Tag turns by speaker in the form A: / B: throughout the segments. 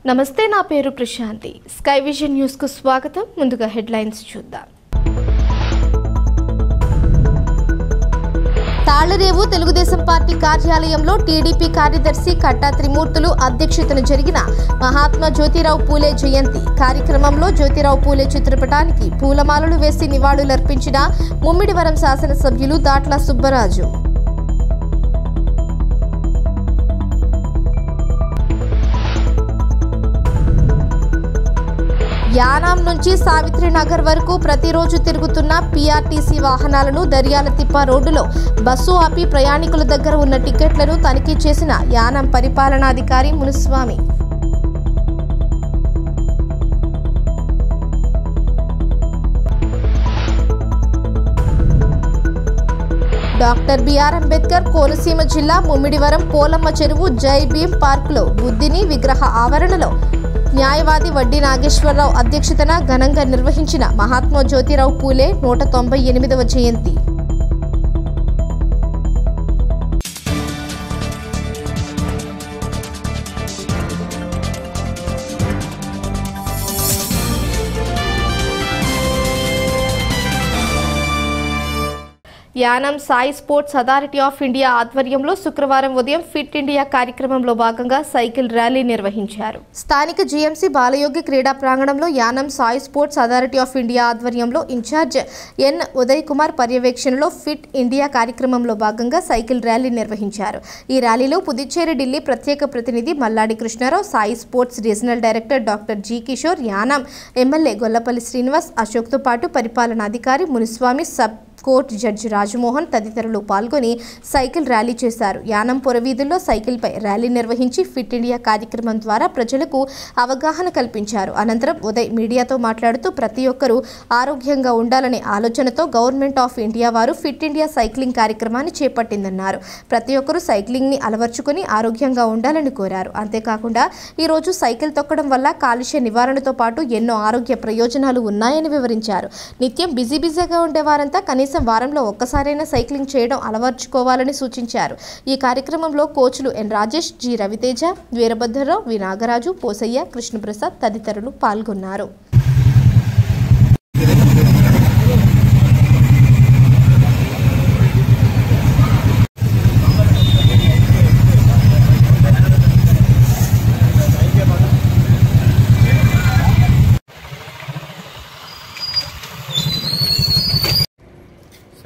A: నమస్తే, నా పేరు ప్రశాంతి. స్కై విజన్ న్యూస్ కు స్వాగతం. ముందుగా హెడ్లైన్స్ చూద్దాం. తాళ్లరేవు తెలుగుదేశం పార్టీ కార్యాలయంలో టీడీపీ కార్యదర్శి కట్టా త్రిమూర్తులు అధ్యక్షతన జరిగిన మహాత్మా జ్యోతిరావు పూలే జయంతి కార్యక్రమంలో జ్యోతిరావు పూలే చిత్రపటానికి పూలమాలలు వేసి నివాళులర్పించిన ముమ్మిడివరం శాసనసభ్యులు దాట్ల సుబ్బరాజు. యానాం నుంచి సావిత్రినగర్ వరకు ప్రతిరోజు తిరుగుతున్న పీఆర్టీసీ వాహనాలను దర్యాలతిప్ప రోడ్డులో బస్సు ఆపి ప్రయాణికుల దగ్గర ఉన్న టికెట్లను తనిఖీ చేసిన యానాం పరిపాలనాధికారి మునుస్వామి. డాక్టర్ బిఆర్ అంబేద్కర్ కోనసీమ జిల్లా ముమ్మిడివరం పోలమ్మ చెరువు జై భీమ్ పార్కులో బుద్ధిని విగ్రహ ఆవరణలో న్యాయవాది వడ్డీ నాగేశ్వరరావు అధ్యక్షతన ఘనంగా నిర్వహించిన మహాత్మా జ్యోతిరావు పూలే 198వ జయంతి. Yanam Sai sports authority of India ఆధ్వర్యంలో శుక్రవారం ఉదయం ఫిట్ ఇండియా కార్యక్రమంలో భాగంగా సైకిల్ ర్యాలీ నిర్వహించారు. స్థానిక జీఎంసీ బాలయోగి క్రీడా ప్రాంగణంలో Yanam Sai sports authority of India ఆధ్వర్యంలో ఇన్ఛార్జ్ ఎన్ ఉదయ్ కుమార్ పర్యవేక్షణలో ఫిట్ ఇండియా కార్యక్రమంలో భాగంగా సైకిల్ ర్యాలీ నిర్వహించారు. ఈ ర్యాలీలో పుదుచ్చేరి ఢిల్లీ ప్రత్యేక ప్రతినిధి Malladi Krishnarao, Sai sports regional director doctor G Kishore, Yanam MLA Gollapalli Srinivas, అశోక్తో పాటు పరిపాలనాధికారి Munuswamy, sub court judge Rajamohan తదితరులు పాల్గొని సైకిల్ ర్యాలీ చేశారు. యానం పురవీధుల్లో సైకిల్పై ర్యాలీ నిర్వహించి ఫిట్ ఇండియా కార్యక్రమం ద్వారా ప్రజలకు అవగాహన కల్పించారు. అనంతరం ఉదయ్ మీడియాతో మాట్లాడుతూ ప్రతి ఒక్కరూ ఆరోగ్యంగా ఉండాలనే ఆలోచనతో గవర్నమెంట్ ఆఫ్ ఇండియా వారు ఫిట్ ఇండియా సైక్లింగ్ కార్యక్రమాన్ని చేపట్టిందన్నారు. ప్రతి ఒక్కరూ సైక్లింగ్ని అలవర్చుకుని ఆరోగ్యంగా ఉండాలని కోరారు. అంతేకాకుండా ఈరోజు సైకిల్ తొక్కడం వల్ల కాలుష్య నివారణతో పాటు ఎన్నో ఆరోగ్య ప్రయోజనాలు ఉన్నాయని వివరించారు. నిత్యం బిజీగా ఉండేవారంతా కనీసం వారంలో ఒక్కసారైనా సైక్లింగ్ చేయడం అలవర్చుకోవాలని సూచించారు. ఈ కార్యక్రమంలో కోచ్లు ఎన్ రాజేష్, జి రవితేజ, వీరభద్రరావు, వి నాగరాజు, పోసయ్య, కృష్ణప్రసాద్ తదితరులు పాల్గొన్నారు.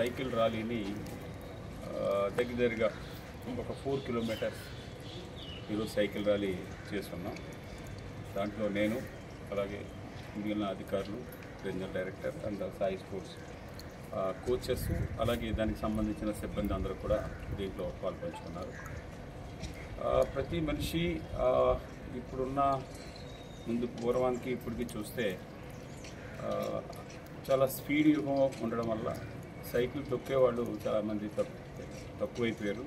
B: సైకిల్ ర్యాలీని దగ్గరగా ఒక 4 కిలోమీటర్స్ ఈరోజు సైకిల్ ర్యాలీ చేస్తున్నాం. దాంట్లో నేను అలాగే మిగిలిన అధికారులు, regional director and Sai sports coaches అలాగే దానికి సంబంధించిన సిబ్బంది అందరూ కూడా దీంట్లో పాల్పంచుకున్నారు. ప్రతి మనిషి ఇప్పుడున్న ముందు పూర్వానికి ఇప్పటికి చూస్తే చాలా స్పీడ్ యుగం ఉండడం వల్ల సైకిల్ తొక్కేవాళ్ళు చాలామంది తక్కువైపోయారు.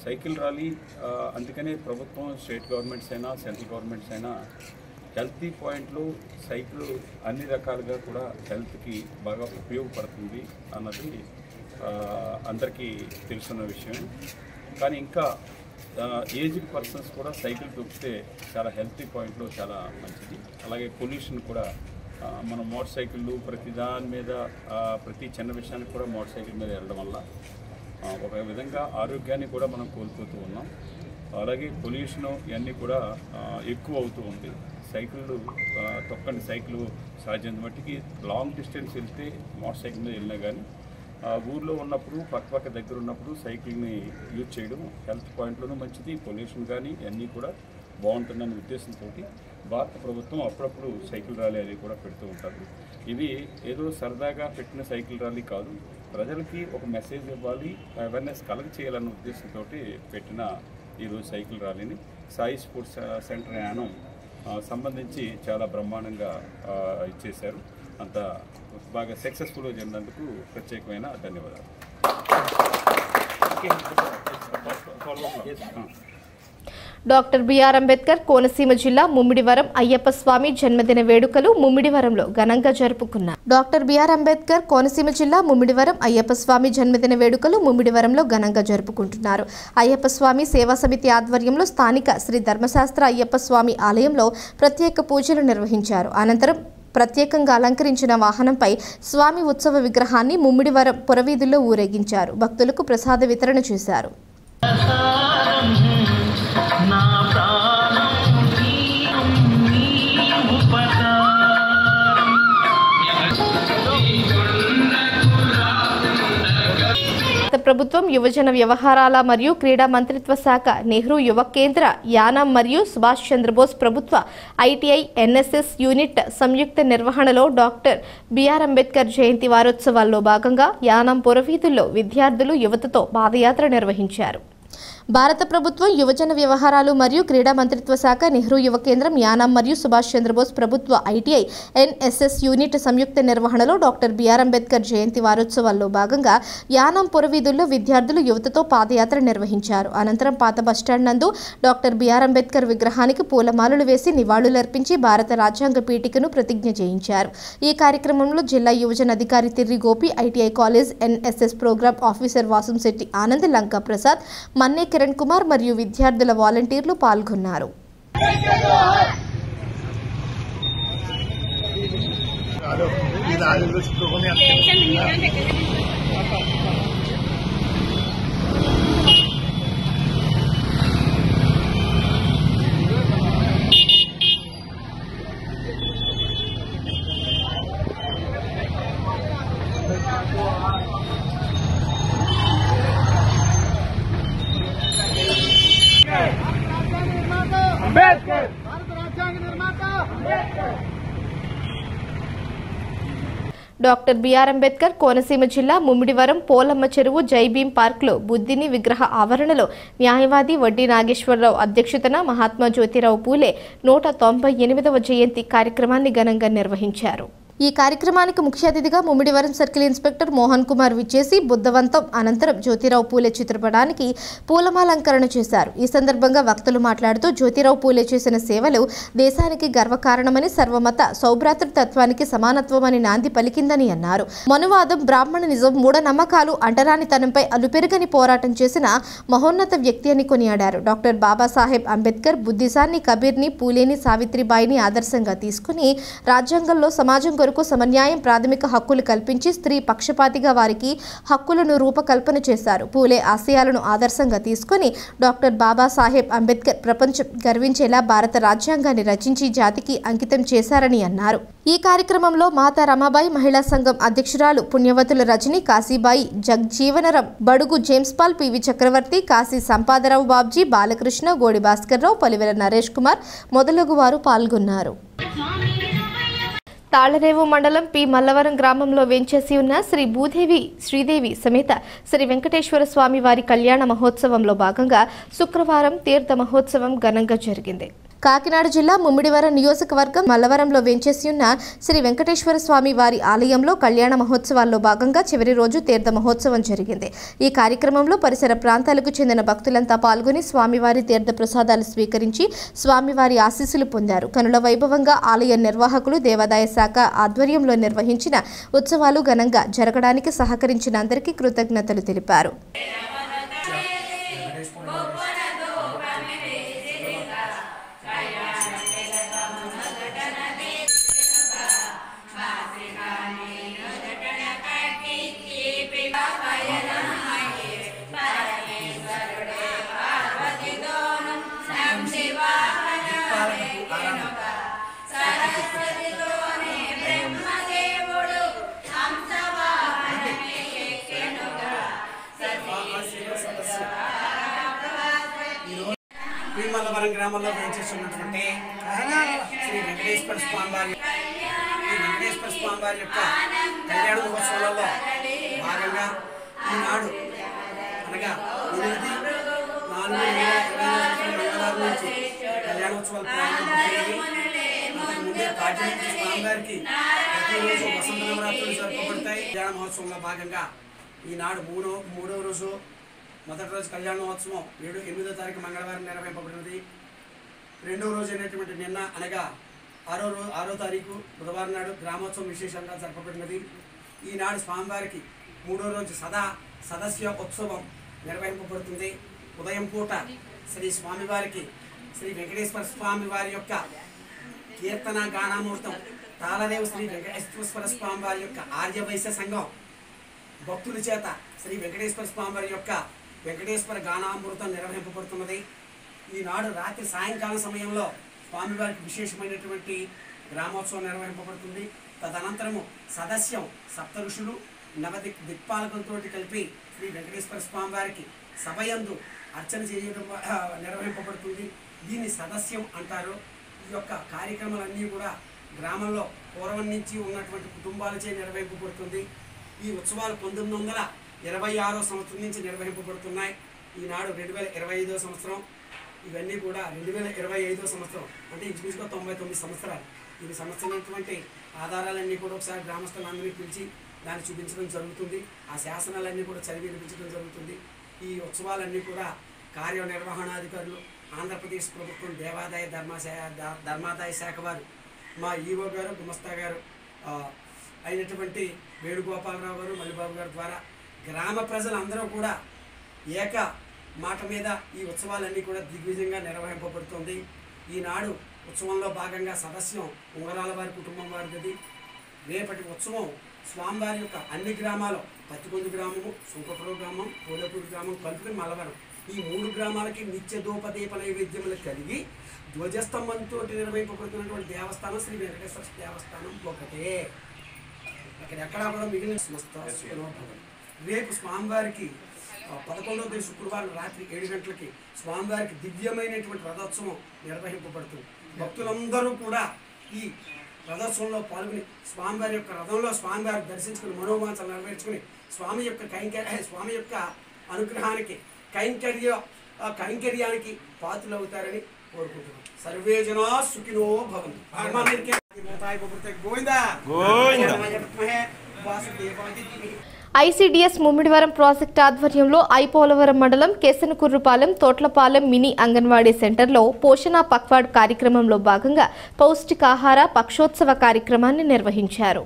B: సైకిల్ ర్యాలీ అందుకనే ప్రభుత్వం, స్టేట్ గవర్నమెంట్స్ అయినా సెంట్రల్ గవర్నమెంట్స్ అయినా హెల్తీ పాయింట్లు సైకిల్ అన్ని రకాలుగా కూడా హెల్త్కి బాగా ఉపయోగపడుతుంది అన్నది అందరికీ తెలుసున్న విషయం. కానీ ఇంకా ఏజ్డ్ పర్సన్స్ కూడా సైకిల్ తొక్కితే చాలా హెల్తీ పాయింట్లో చాలా మంచిది. అలాగే పొల్యూషన్ కూడా మనం మోటార్ సైకిళ్ళు ప్రతి దాని మీద ప్రతి చిన్న విషయానికి కూడా మోటార్ సైకిల్ మీద వెళ్ళడం వల్ల ఒక విధంగా ఆరోగ్యాన్ని కూడా మనం కోల్పోతూ ఉన్నాం. అలాగే పొల్యూషను ఇవన్నీ కూడా ఎక్కువ అవుతూ ఉంది. సైకిళ్ళు తొక్కండి, సైకిల్ సాధ్యం మట్టికి లాంగ్ డిస్టెన్స్ వెళ్తే మోటార్ సైకిల్ మీద వెళ్ళినా కానీ ఊర్లో ఉన్నప్పుడు పక్క దగ్గర ఉన్నప్పుడు సైకిల్ని యూజ్ చేయడం హెల్త్ పాయింట్లోనూ మంచిది. పొల్యూషన్ కానీ ఇవన్నీ కూడా బాగుంటుందనే ఉద్దేశంతో భారత ప్రభుత్వం అప్పుడప్పుడు సైకిల్ ర్యాలీ అది కూడా పెడుతూ ఉంటారు. ఇవి ఏదో సరదాగా పెట్టిన సైకిల్ ర్యాలీ కాదు, ప్రజలకి ఒక మెసేజ్ ఇవ్వాలి, అవేర్నెస్ కలెక్ట్ చేయాలన్న ఉద్దేశంతో పెట్టిన ఈరోజు సైకిల్ ర్యాలీని సాయి స్పోర్ట్స్ సెంటర్ యానం సంబంధించి చాలా బ్రహ్మాండంగా ఇచ్చేశారు. అంత బాగా సక్సెస్ఫుల్గా జరిగినందుకు ప్రత్యేకమైన ధన్యవాదాలు.
A: డాక్టర్ బిఆర్ అంబేద్కర్ కోనసీమ జిల్లా ముమ్మిడివరం అయ్యప్ప స్వామి జన్మదిన వేడుకలు ముమ్మిడివరంలో ఘనంగా జరుపుకున్నారు. డాక్టర్ బిఆర్ అంబేద్కర్ కోనసీమ జిల్లా ముమ్మిడివరం అయ్యప్ప స్వామి జన్మదిన వేడుకలు ముమ్మిడివరంలో ఘనంగా జరుపుకుంటున్నారు. అయ్యప్ప స్వామి సేవా సమితి ఆధ్వర్యంలో స్థానిక శ్రీ ధర్మశాస్త్ర అయ్యప్ప స్వామి ఆలయంలో ప్రత్యేక పూజలు నిర్వహించారు. అనంతరం ప్రత్యేకంగా అలంకరించిన వాహనంపై స్వామి ఉత్సవ విగ్రహాన్ని ముమ్మిడివరం పురవీధుల్లో ఊరేగించారు. భక్తులకు ప్రసాద వితరణ చేశారు. ప్రభుత్వం యువజన వ్యవహారాల మరియు క్రీడా మంత్రిత్వ శాఖ, నెహ్రూ యువ కేంద్ర, యానాం మరియు సుభాష్ చంద్రబోస్ ప్రభుత్వ ఐటీఐ ఎన్ఎస్ఎస్ యూనిట్ సంయుక్త నిర్వహణలో డాక్టర్ బిఆర్ అంబేద్కర్ జయంతి వారోత్సవాల్లో భాగంగా యానాం పురవీధుల్లో విద్యార్థులు యువతతో పాదయాత్ర నిర్వహించారు. భారత ప్రభుత్వం యువజన వ్యవహారాలు మరియు క్రీడా మంత్రిత్వ శాఖ, నెహ్రూ యువ కేంద్రం, యానాం మరియు సుభాష్ చంద్రబోస్ ప్రభుత్వ ఐటీఐ ఎన్ఎస్ఎస్ యూనిట్ సంయుక్త నిర్వహణలో డాక్టర్ బిఆర్ అంబేద్కర్ జయంతి వారోత్సవాల్లో భాగంగా యానాం పురవీధుల్లో విద్యార్థులు యువతతో పాదయాత్ర నిర్వహించారు. అనంతరం పాత బస్టాండ్ నందు డాక్టర్ బిఆర్ అంబేద్కర్ విగ్రహానికి పూలమాలలు వేసి నివాళులర్పించి భారత రాజ్యాంగ పీఠికను ప్రతిజ్ఞ చేయించారు. ఈ కార్యక్రమంలో జిల్లా యువజన అధికారి Tirri Gopi, ITI college NSS program officer Vasamsetti Anand, Lanka Prasad, Manne Kiran Kumar మరియు విద్యార్థుల వాలంటీర్లు పాల్గొన్నారు. డాక్టర్ బిఆర్ అంబేద్కర్ కోనసీమ జిల్లా ముమ్మిడివరం పోలమ్మ చెరువు జైభీం పార్క్లో బుద్ధిని విగ్రహ ఆవరణలో న్యాయవాది వడ్డీ నాగేశ్వరరావు అధ్యక్షతన మహాత్మా జ్యోతిరావు పూలే 198వ జయంతి కార్యక్రమాన్ని ఘనంగా నిర్వహించారు. ఈ కార్యక్రమానికి ముఖ్య అతిథిగా ముమ్మిడివరం సర్కిల్ ఇన్స్పెక్టర్ మోహన్ కుమార్ విచ్చేసి బుద్ధవంతం అనంతరం జ్యోతిరావు పూలే చిత్రపటానికి పూలమాలంకరణ చేశారు. ఈ సందర్భంగా వక్తలు మాట్లాడుతూ జ్యోతిరావు పూలే చేసిన సేవలు దేశానికి గర్వకారణమని, సర్వమత సౌభ్రాతృత్వానికి సమానత్వమని నాంది పలికిందని అన్నారు. మనువాదం, బ్రాహ్మణనిజం, మూఢనమ్మకాలు, అంటరానితనంపై అలుపెరుగని పోరాటం చేసిన మహోన్నత వ్యక్తి అని కొనియాడారు. డాక్టర్ బాబాసాహెబ్ అంబేద్కర్ బుద్ధిజాన్ని, కబీర్ని, పూలేని, సావిత్రిబాయిని ఆదర్శంగా తీసుకుని రాజ్యాంగంలో సమాజం కొరకు సమన్యాయం, ప్రాథమిక హక్కులు కల్పించి స్త్రీ పక్షపాతిగా వారికి హక్కులను రూపకల్పన చేశారు. పూలే ఆశయాలను ఆదర్శంగా తీసుకుని డాక్టర్ బాబాసాహెబ్ అంబేద్కర్ ప్రపంచం గర్వించేలా భారత రాజ్యాంగాన్ని రచించి జాతికి అంకితం చేశారని అన్నారు. ఈ కార్యక్రమంలో మాతా రమాబాయి మహిళా సంఘం అధ్యక్షురాలు పుణ్యవతుల రజని, కాశీబాయి, జగ్జీవనరం, బడుగు జేమ్స్ పాల్, పివి చక్రవర్తి, కాశీ సంపాదరావు బాబ్జీ, బాలకృష్ణ, గోడి భాస్కర్రావు, పలివెల నరేష్ కుమార్ మొదలగు వారు పాల్గొన్నారు. తాళరేవు మండలం పి మల్లవరం గ్రామంలో వేంచేసి ఉన్న శ్రీ భూదేవి శ్రీదేవి సమేత శ్రీ వెంకటేశ్వర స్వామి వారి కళ్యాణ మహోత్సవంలో భాగంగా శుక్రవారం తీర్థ మహోత్సవం ఘనంగా జరిగింది. కాకినాడ జిల్లా ముమ్మిడివరం నియోజకవర్గం మల్లవరంలో వేంచేసి ఉన్న శ్రీ వెంకటేశ్వర స్వామి వారి ఆలయంలో కళ్యాణ మహోత్సవాల్లో భాగంగా చివరి రోజు తీర్థ మహోత్సవం జరిగింది. ఈ కార్యక్రమంలో పరిసర ప్రాంతాలకు చెందిన భక్తులంతా పాల్గొని స్వామివారి తీర్థ ప్రసాదాలు స్వీకరించి స్వామివారి ఆశీస్సులు పొందారు. కనుల వైభవంగా ఆలయ నిర్వాహకులు, దేవాదాయ శాఖ ఆధ్వర్యంలో నిర్వహించిన ఉత్సవాలు ఘనంగా జరగడానికి సహకరించిన అందరికీ కృతజ్ఞతలు తెలిపారు.
C: మల్లవరం గ్రామంలో వేంచేస్తున్నటువంటి శ్రీ వెంకటేశ్వర స్వామి వారి యొక్క కళ్యాణ మహోత్సవాలలో భాగంగా ఈనాడు అనగా 8/4/2024 మంగళవారం నుంచి కళ్యాణోత్సవాలు ప్రారంభమయ్యాయి. ముందే కాకినాడ స్వామివారికి ప్రతిరోజు వసంత నవరాత్రులు జరుపుకోబడతాయి. కళ్యాణ మహోత్సవంలో భాగంగా ఈనాడు మూడవ రోజు మొదటి రోజు కళ్యాణోత్సవం 8వ తారీఖు మంగళవారం నిర్వహింపబడినది. రెండవ రోజు అయినటువంటి నిన్న అనగా 6వ తారీఖు బుధవారం నాడు గ్రామోత్సవం విశేషంగా జరపబడినది. ఈనాడు స్వామివారికి 3వ రోజు సదస్య ఉత్సవం నిర్వహింపబడుతుంది. ఉదయం పూట శ్రీ స్వామివారికి శ్రీ వెంకటేశ్వర స్వామి వారి యొక్క కీర్తన గానామూర్తం తాళదేవు శ్రీ వెంకటేశ్వర స్వామి వారి యొక్క ఆర్యవైశ్య సంఘం భక్తుల చేత శ్రీ వెంకటేశ్వర స్వామి వారి యొక్క వెంకటేశ్వర గానామృతం నిర్వహింపబడుతున్నది. ఈనాడు రాత్రి సాయంకాలం సమయంలో స్వామివారికి విశేషమైనటువంటి గ్రామోత్సవం నిర్వహింపబడుతుంది. తదనంతరము సదస్యం సప్త ఋషులు దిక్పాలకులతో కలిపి శ్రీ వెంకటేశ్వర స్వామి వారికి సభయందు అర్చన చేయడం నిర్వహింపబడుతుంది. దీన్ని సదస్యం అంటారు. ఈ యొక్క కార్యక్రమాలన్నీ కూడా గ్రామంలో పూర్వం నుంచి ఉన్నటువంటి కుటుంబాలచే నిర్వహింపబడుతుంది. ఈ ఉత్సవాలు 1926వ సంవత్సరం నుంచి నిర్వహింపబడుతున్నాయి. ఈనాడు 2025వ సంవత్సరం. ఇవన్నీ కూడా 2025వ సంవత్సరం అంటే ఇంచుమించుగా 99 సంవత్సరాలు. ఇది సంవత్సరమైనటువంటి ఆధారాలన్నీ కూడా ఒకసారి గ్రామస్తులందరినీ పిలిచి దాన్ని చూపించడం జరుగుతుంది. ఆ శాసనాలన్నీ కూడా చదివి వినిపించడం జరుగుతుంది. ఈ ఉత్సవాలన్నీ కూడా కార్యనిర్వహణాధికారులు ఆంధ్రప్రదేశ్ ప్రభుత్వం దేవాదాయ ధర్మాదాయ శాఖ వారు మా ఈవో గారు గుమస్తా గారు అయినటువంటి వేణుగోపాలరావు గారు మల్లిబాబు గారి ద్వారా గ్రామ ప్రజలందరూ కూడా ఏక మాట మీద ఈ ఉత్సవాలన్నీ కూడా దిగ్విజయంగా నిర్వహింపబడుతుంది. ఈనాడు ఉత్సవంలో భాగంగా సదస్యం ఉంగరాల వారి కుటుంబం వారిది. రేపటి ఉత్సవం స్వామివారి యొక్క అన్ని గ్రామాలు పత్తికొందు గ్రామము, సుంకపురం గ్రామం, కోడపూడి గ్రామం కలుపుకుని మల్లవరం ఈ 3 గ్రామాలకి నిత్య ధూపదీప నైవేద్యములు కలిగి ధ్వజస్తంభంతో నిర్వహింపబడుతున్నటువంటి దేవస్థానం శ్రీ వెంకటేశ్వర దేవస్థానం ఒకటే. అక్కడెక్కడా కూడా మిగిలిన రేపు స్వామివారికి 11వ తేదీ శుక్రవారం రాత్రి 7 గంటలకి స్వామివారికి దివ్యమైనటువంటి రథోత్సవం నిర్వహింపబడుతుంది. భక్తులందరూ కూడా ఈ రథోత్సవంలో పాల్గొని స్వామివారి యొక్క రథంలో స్వామివారిని దర్శించుకుని మనోవాంఛలు నెరవేర్చుకుని స్వామి యొక్క అనుగ్రహానికి కైంకర్యానికి పాత్రలు అవుతారని కోరుకుంటున్నాం. సర్వే జనా సుఖినో భవంతు. గోవిందా
A: ఐసీడీఎస్ ముమ్మిడివరం ప్రాజెక్టు ఆధ్వర్యంలో ఐపోలవరం మండలం కేసనకుర్రుపాలెం తోట్లపాలెం మినీ అంగన్వాడీ సెంటర్లో పోషణ పక్వాడ్ కార్యక్రమంలో భాగంగా పౌష్టికాహార పక్షోత్సవ కార్యక్రమాన్ని నిర్వహించారు.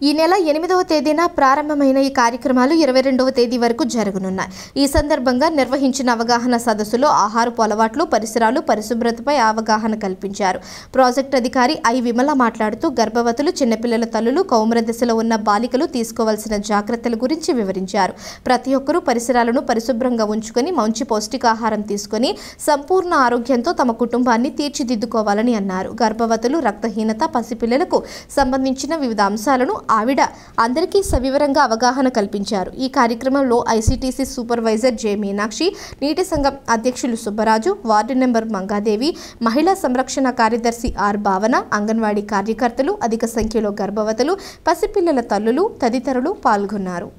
A: ఈ నెల 8వ తేదీన ప్రారంభమైన ఈ కార్యక్రమాలు 22వ తేదీ వరకు జరగనున్నాయి. ఈ సందర్భంగా నిర్వహించిన అవగాహన సదస్సులో ఆహారపు అలవాట్లు, పరిసరాలు, పరిశుభ్రతపై అవగాహన కల్పించారు. ప్రాజెక్టు అధికారి ఐ విమల మాట్లాడుతూ గర్భవతులు, చిన్నపిల్లల తల్లులు, కౌమార దశలో ఉన్న బాలికలు తీసుకోవాల్సిన జాగ్రత్తల గురించి వివరించారు. ప్రతి ఒక్కరూ పరిసరాలను పరిశుభ్రంగా ఉంచుకొని మంచి పౌష్టికాహారం తీసుకొని సంపూర్ణ ఆరోగ్యంతో తమ కుటుంబాన్ని తీర్చిదిద్దుకోవాలని అన్నారు. గర్భవతులు, రక్తహీనత, పసిపిల్లలకు సంబంధించిన వివిధ అంశాలను ఆవిడ అందరికీ సవివరంగా అవగాహన కల్పించారు. ఈ కార్యక్రమంలో ఐసీటీసీ సూపర్వైజర్ జె మీనాక్షి, నీటి సంఘం అధ్యక్షులు సుబ్బరాజు, వార్డు నెంబర్ మంగాదేవి, మహిళా సంరక్షణ కార్యదర్శి ఆర్ భావన, అంగన్వాడీ కార్యకర్తలు, అధిక సంఖ్యలో గర్భవతులు, పసిపిల్లల తల్లులు తదితరులు పాల్గొన్నారు.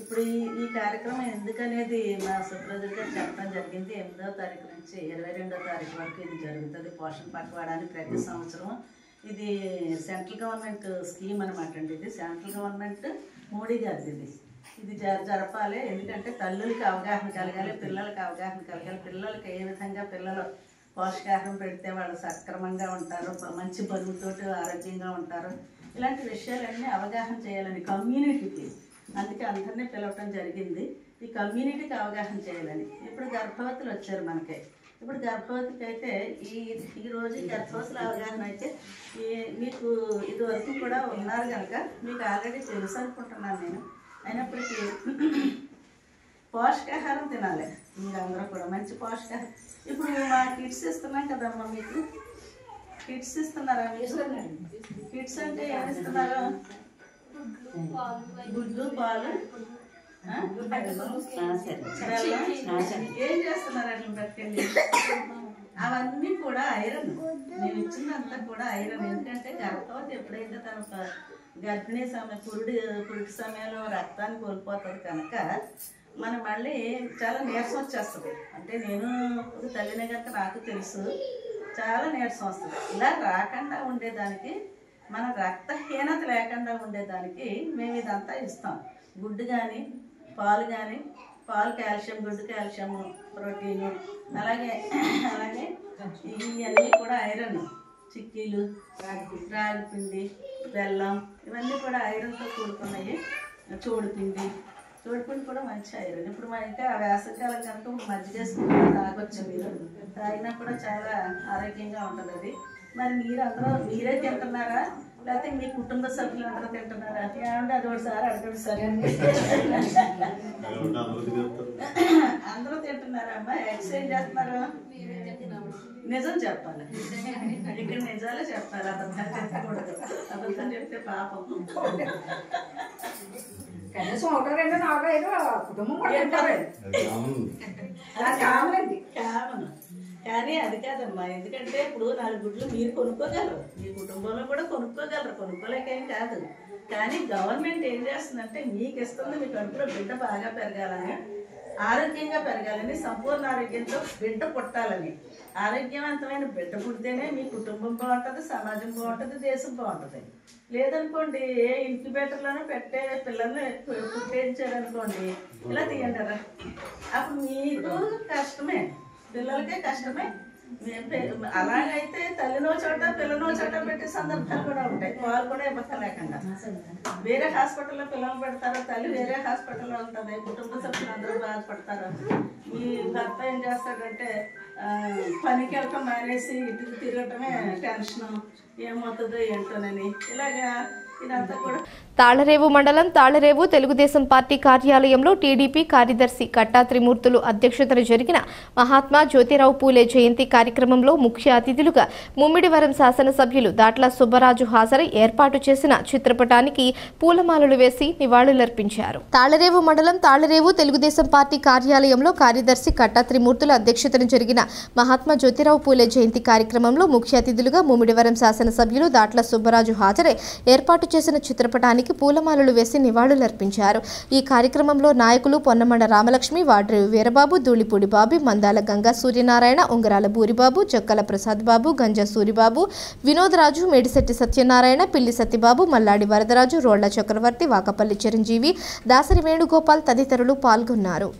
D: ఇప్పుడు ఈ కార్యక్రమం ఎందుకనేది మా సుప్రజలు గారు చెప్పడం జరిగింది. 8వ తారీఖు నుంచి 22వ తారీఖు వరకు ఇది జరుగుతుంది. పోషణ పక్వాడానికి ప్రతి సంవత్సరం ఇది సెంట్రల్ గవర్నమెంట్ స్కీమ్ అనమాట అండి. ఇది సెంట్రల్ గవర్నమెంట్ మోడీ గారిది. ఇది జరపాలి. ఎందుకంటే తల్లులకి అవగాహన కలగాలి, పిల్లలకి అవగాహన కలగాలి. పిల్లలకి ఏ విధంగా పిల్లలు పోషకాహారం పెడితే వాళ్ళు సక్రమంగా ఉంటారు, మంచి బరువుతోటి ఆరోగ్యంగా ఉంటారు, ఇలాంటి విషయాలన్నీ అవగాహన చేయాలని కమ్యూనిటీకి. అందుకే అందరినీ పిలవటం జరిగింది. ఈ కమ్యూనిటీకి అవగాహన చేయాలని. ఇప్పుడు గర్భవతులు వచ్చారు మనకి. ఇప్పుడు గర్భవతికి అయితే ఈ రోజు గర్భవతుల అవగాహన అయితే మీకు ఇదివరకు కూడా ఉన్నారు కనుక మీకు ఆల్రెడీ తెలుసు అనుకుంటున్నాను నేను. అయినప్పటికీ పోషకాహారం తినాలి. మీరు అందరూ కూడా మంచి పోషకాహారం. ఇప్పుడు మా కిట్స్ ఇస్తున్నాం కదమ్మా, మీకు కిట్స్ ఇస్తున్నారా? కిట్స్ అంటే ఏమి ఇస్తున్నారు? గుడ్లు, పాలు, ఏం చేస్తున్నారు అట్లా పట్టుకెళ్ళి? అవన్నీ కూడా ఐరన్. మేము ఇచ్చినంతా కూడా ఐరన్. ఎందుకంటే గర్భవతి ఎప్పుడైతే తన గర్భిణీ సమయం పురుటి సమయంలో రక్తాన్ని కోల్పోతుంది కనుక మనం మళ్ళీ చాలా నీరసం వచ్చేస్తుంది. అంటే నేను ఒక తల్లినే కనుక నాకు తెలుసు, చాలా నీరసం వస్తుంది. ఇలా రాకుండా ఉండేదానికి, మన రక్తహీనత లేకుండా ఉండేదానికి మేము ఇదంతా ఇస్తాం. గుడ్డు కానీ, పాలు కానీ, పాలు కాల్షియం, గుడ్డు కాల్షియం, ప్రోటీను, అలాగే ఇవన్నీ కూడా ఐరన్, చిక్కీలు, రాగి పిండి, బెల్లం ఇవన్నీ కూడా ఐరన్తో కూడుకున్నాయి. చోడుపిండి కూడా మంచి ఐరన్. ఇప్పుడు ఇంకా వేసవికాలం కనుక మజ్జిగ వేసుకుంటే తాగొచ్చు, మీరు తాగినా కూడా చాలా ఆరోగ్యంగా ఉంటుంది అది. మరి మీరే తింటున్నారా లేకపోతే మీ కుటుంబ సభ్యులు అందరూ తింటున్నారా? ఏమంటే అది ఒకసారి అడగండి. సరే అందరూ తింటున్నారా అమ్మా? ఎక్సర్సైజ్ చేస్తున్నారు? నిజం చెప్పాలి, ఇక్కడ నిజాలే చెప్పాలి, అబద్ధాలు చెప్పకూడదు. అబద్ధం చెప్తే పాపం.
E: కనీసం 1, 2, 4, 5 కుటుంబం కూడా
D: కామన్. కానీ అది కాదమ్మా, ఎందుకంటే ఇప్పుడు 4 గుడ్లు మీరు కొనుక్కోగలరు, మీ కుటుంబంలో కూడా కొనుక్కోగలరు, కొనుక్కోలేకేం కాదు. కానీ గవర్నమెంట్ ఏం చేస్తుందంటే మీకు ఇస్తుంది, మీ కడుపులో బిడ్డ బాగా పెరగాలని, ఆరోగ్యంగా పెరగాలని, సంపూర్ణ ఆరోగ్యంతో బిడ్డ పుట్టాలని. ఆరోగ్యవంతమైన బిడ్డ పుడితేనే మీ కుటుంబం బాగుంటుంది, సమాజం బాగుంటుంది, దేశం బాగుంటుంది. లేదనుకోండి, ఏ ఇంక్యుబేటర్లోనే పెట్టే పిల్లల్ని పుట్టించారనుకోండి, ఇలా తీయంటారా, అప్పుడు మీకు కష్టమే, పిల్లలకే కష్టమే. అలాగైతే తల్లినో చోట పిల్లనో చోట పెట్టే సందర్భాలు కూడా ఉంటాయి. వాళ్ళు కూడా ఇబ్బంది లేకుండా వేరే హాస్పిటల్లో పిల్లలు పెడతారు, తల్లి వేరే హాస్పిటల్లో ఉంటుంది, కుటుంబ సభ్యులు అందరూ బాధపడతారు. మీ భర్త ఏం చేస్తాడంటే పనికి వెళ్ళటం మానేసి ఇంటికి తిరగటమే టెన్షన్, ఏమవుతుందో ఏంటోనని. ఇలాగా ఇదంతా కూడా.
A: తాళరేవు మండలం తాళరేవు తెలుగుదేశం పార్టీ కార్యాలయంలో టీడీపీ కార్యదర్శి కట్టా త్రిమూర్తులు అధ్యక్షతన జరిగిన మహాత్మా జ్యోతిరావు పూలే జయంతి కార్యక్రమంలో ముఖ్య అతిథులుగా ముమ్మిడివరం శాసనసభ్యులు దాట్ల సుబ్బరాజు హాజరై ఏర్పాటు చేసిన చిత్రపటానికి పూలమాలలు వేసి నివాళులర్పించారు. తాళరేవు మండలం తాళరేవు తెలుగుదేశం పార్టీ కార్యాలయంలో కార్యదర్శి కట్టా త్రిమూర్తుల అధ్యక్షతన జరిగిన మహాత్మా జ్యోతిరావు పూలే జయంతి కార్యక్రమంలో ముఖ్య అతిథులుగా ముమ్మిడివరం శాసనసభ్యులు దాట్ల సుబ్బరాజు హాజరై ఏర్పాటు చేసిన చిత్రపటానికి పూలమాలలు వేసి నివాళులర్పించారు. ఈ కార్యక్రమంలో నాయకులు పొన్నమండ రామలక్ష్మి, వాడ్రేవి వీరబాబు, ధూళిపూడి బాబు, మందాల గంగా సూర్యనారాయణ, ఉంగరాల బూరిబాబు, చొక్కల ప్రసాద్ బాబు, గంజా సూరిబాబు, వినోదరాజు, మేడిశెట్టి సత్యనారాయణ, పిల్లి సత్యబాబు, మల్లాడి వరదరాజు, రోళ్ల చక్రవర్తి, వాకపల్లి చిరంజీవి, దాసరి వేణుగోపాల్ తదితరులు పాల్గొన్నారు.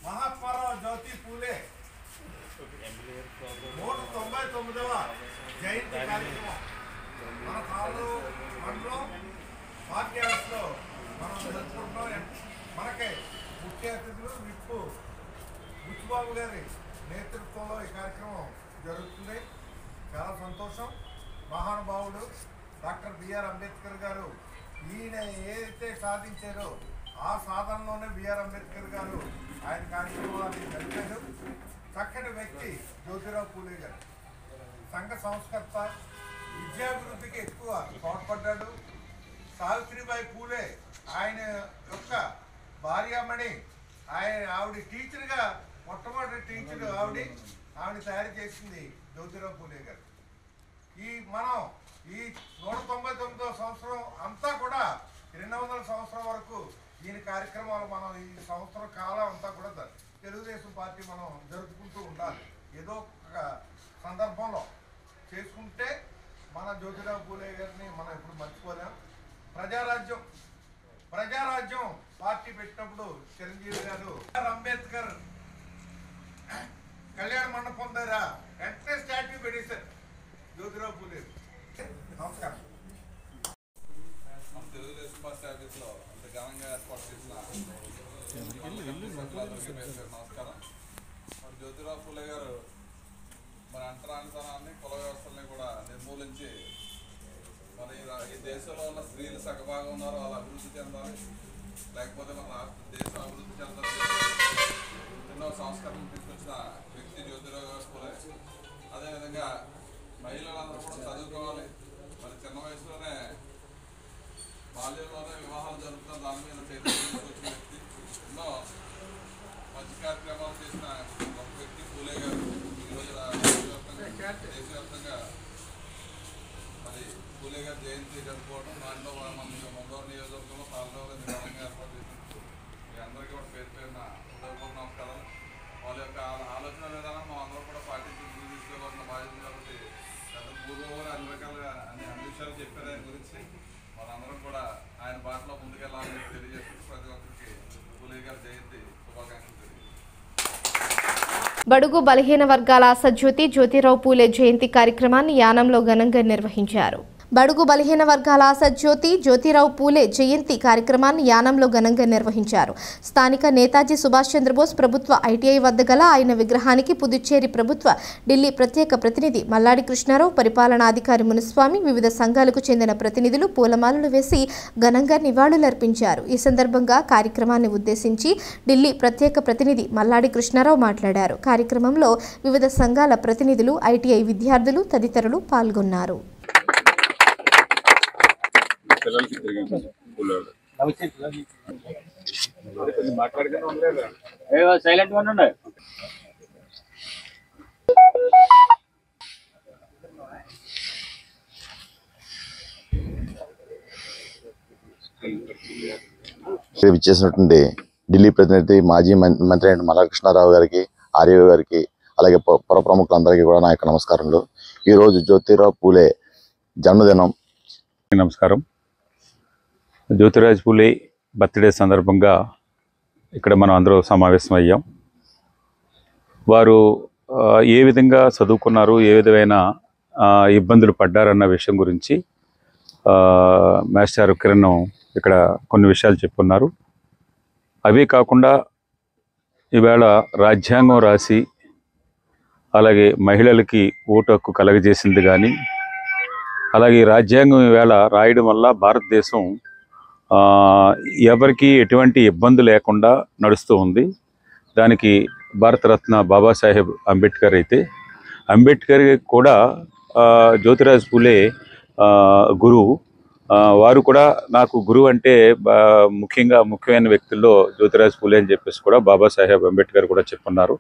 F: మహాత్మారావు జ్యోతి పూలే 199వ జయంతి కార్యక్రమం మన తాళూరు మండలం పార్టీ హౌస్లో మనం జరుపుకుంటున్నాం. మనకి ముఖ్య అతిథులు విప్పు బుచ్చిబాబు గారి నేతృత్వంలో ఈ కార్యక్రమం జరుగుతుంది. చాలా సంతోషం. మహానుభావుడు డాక్టర్ బిఆర్ అంబేద్కర్ గారు ఈయన ఏదైతే సాధించారో ఆ సాధనలోనే బిఆర్ అంబేద్కర్ గారు ఆయన కార్యక్రమాన్ని జరిపారు. చక్కటి వ్యక్తి జ్యోతిరావు పూలే గారు. సంఘ సంస్కర్త, విద్యాభివృద్ధికి ఎక్కువ తోడ్పడ్డాడు. సావిత్రిబాయి పూలే ఆయన యొక్క భార్యామణి, ఆవిడ టీచర్గా మొట్టమొదటి టీచర్ ఆవిడ తయారు చేసింది జ్యోతిరావు పూలే గారు. మనం ఈ 199వ సంవత్సరం అంతా కూడా 200వ సంవత్సరం వరకు దీని కార్యక్రమాలు మనం ఈ సంవత్సరం కాలం అంతా కూడా తెలుగుదేశం పార్టీ మనం జరుపుకుంటూ ఉండాలి. ఏదో ఒక సందర్భంలో చేసుకుంటే మన జ్యోతిరావు పూలే గారిని మనం ఎప్పుడు మర్చిపోలేం. ప్రజారాజ్యం పార్టీ పెట్టినప్పుడు చిరంజీవి గారు అంబేద్కర్ కళ్యాణ మండపం దగ్గర వెంటనే స్టాట్యూ పెట్టేశారు జ్యోతిరావు పూలే. నమస్కారం.
G: తెలుగుదేశం పార్టీ ఆఫీస్లో అంత ఘనంగా ఏర్పాటు చేసిన నమస్కారం. జ్యోతిరావు పూలే గారు మన అంటరానితనాన్ని, కుల వ్యవస్థల్ని కూడా నిర్మూలించి మన ఈ దేశంలో ఉన్న స్త్రీలు సగభాగం ఉన్నారో వాళ్ళ అభివృద్ధి చెందాలి, లేకపోతే మన దేశం అభివృద్ధి చెందాలి. ఎన్నో సంస్కరణలు తీసుకొచ్చిన వ్యక్తి జ్యోతిరావు పూలే. అదేవిధంగా మహిళలందరూ కూడా చదువుకోవాలి. మరి చిన్న వయసులోనే బాల్యంలోనే వివాహాలు జరుపుతున్న దాని మీద చైతన్యం వచ్చిన వ్యక్తి. ఎన్నో మంచి కార్యక్రమాలు చేసిన ఒక వ్యక్తి పూలే గారు. ఈరోజు దేశవ్యాప్తంగా మరి అది పూలే గారి జయంతి జరుపుకోవడం. దాంట్లో మన ముందూరు నియోజకవర్గంలో పాలనలో ఘనంగా ఏర్పాటు చేసినందుకు మీ అందరికీ కూడా పేరు పేరున హృదయపూర్వక నమస్కారాలు. వాళ్ళ యొక్క ఆలోచన విధానం మనం అందరూ కూడా పాటించి ముందుకు తీసుకోవాల్సిన బాధ్యత కాబట్టి గత పూర్వం అన్ని రకాలుగా అన్ని విషయాలు చెప్పారు ఆయన గురించి. మనందరం కూడా ఆయన బాటలో ముందుకెళ్ళాలని తెలియజేస్తూ ప్రతి ఒక్కరికి పూలే గారి జయంతి శుభాకాంక్షలు తెలియజేస్తాం.
A: బడుగు బలహీన వర్గాల ఆశాజ్యోతి జ్యోతిరావు పూలే జయంతి కార్యక్రమాన్ని యానంలో ఘనంగా నిర్వహించారు. బడుగు బలహీన వర్గాల ఆశాజ్యోతి జ్యోతిరావు పూలే జయంతి కార్యక్రమాన్ని యానంలో ఘనంగా నిర్వహించారు. స్థానిక నేతాజీ సుభాష్ చంద్రబోస్ ప్రభుత్వ ఐటీఐ వద్ద గల ఆయన విగ్రహానికి పుదుచ్చేరి ప్రభుత్వ ఢిల్లీ ప్రత్యేక ప్రతినిధి మల్లాడి కృష్ణారావు, పరిపాలనాధికారి మునిస్వామి, వివిధ సంఘాలకు చెందిన ప్రతినిధులు పూలమాలలు వేసి ఘనంగా నివాళులర్పించారు. ఈ సందర్భంగా కార్యక్రమాన్ని ఉద్దేశించి ఢిల్లీ ప్రత్యేక ప్రతినిధి మల్లాడి కృష్ణారావు మాట్లాడారు. కార్యక్రమంలో వివిధ సంఘాల ప్రతినిధులు, ఐటీఐ విద్యార్థులు తదితరులు పాల్గొన్నారు.
H: విచ్చేసినటువంటి ఢిల్లీ ప్రతినిధి మాజీ మంత్రి అయిన మల్లాడి కృష్ణారావు గారికి, ఆర్యో గారికి, అలాగే పుర ప్రముఖులందరికీ కూడా నా యొక్క నమస్కారములు. ఈరోజు జ్యోతిరావు పూలే జన్మదినం.
B: నమస్కారం. జ్యోతిరాజ్ పూలే బర్త్డే సందర్భంగా ఇక్కడ మనం అందరూ సమావేశం అయ్యాం. వారు ఏ విధంగా చదువుకున్నారు, ఏ విధమైన ఇబ్బందులు పడ్డారన్న విషయం గురించి మాస్టర్ కిరణ్ ఇక్కడ కొన్ని విషయాలు చెప్పున్నారు. అవే కాకుండా ఈవేళ రాజ్యాంగం రాసి అలాగే మహిళలకి ఓటు హక్కు కలగజేసింది కానీ, అలాగే రాజ్యాంగం ఈవేళ రాయడం వల్ల భారతదేశం ఎవరికి ఎటువంటి ఇబ్బంది లేకుండా నడుస్తూ ఉంది. దానికి భారతరత్న బాబాసాహెబ్ అంబేద్కర్ అయితే, అంబేద్కర్ కూడా జ్యోతిరాజ్ పూలే గురువు. వారు కూడా నాకు గురువు అంటే ముఖ్యమైన వ్యక్తుల్లో జ్యోతిరాజ్ పూలే అని చెప్పేసి కూడా బాబాసాహెబ్ అంబేద్కర్ కూడా చెప్పున్నారు.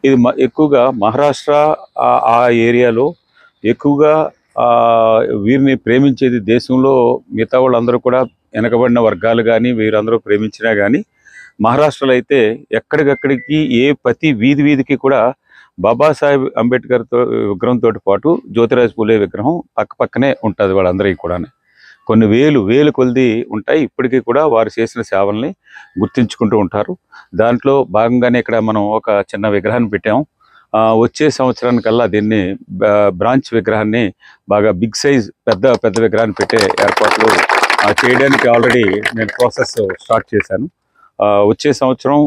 B: ఇది ఎక్కువగా మహారాష్ట్ర ఆ ఏరియాలో ఎక్కువగా వీరిని ప్రేమించేది దేశంలో మిగతా వాళ్ళందరూ కూడా వెనకబడిన వర్గాలు కానీ వీరందరూ ప్రేమించినా కానీ మహారాష్ట్రలో అయితే ఎక్కడికక్కడికి ప్రతి వీధికి కూడా బాబాసాహెబ్ అంబేద్కర్ విగ్రహంతో పాటు జ్యోతిరాజ్ పూలే విగ్రహం పక్కనే ఉంటుంది. వాళ్ళందరికీ కూడా కొన్ని వేలు కొలిది ఉంటాయి. ఇప్పటికీ కూడా వారు చేసిన సేవల్ని గుర్తించుకుంటూ ఉంటారు. దాంట్లో భాగంగానే ఇక్కడ మనం ఒక చిన్న విగ్రహాన్ని పెట్టాము. వచ్చే సంవత్సరానికల్లా దీన్ని బ్రాంచ్ విగ్రహాన్ని బాగా బిగ్ సైజ్ పెద్ద విగ్రహాన్ని పెట్టే ఏర్పాట్లు చేయడానికి ఆల్రెడీ నేను ప్రాసెస్ స్టార్ట్ చేశాను. వచ్చే సంవత్సరం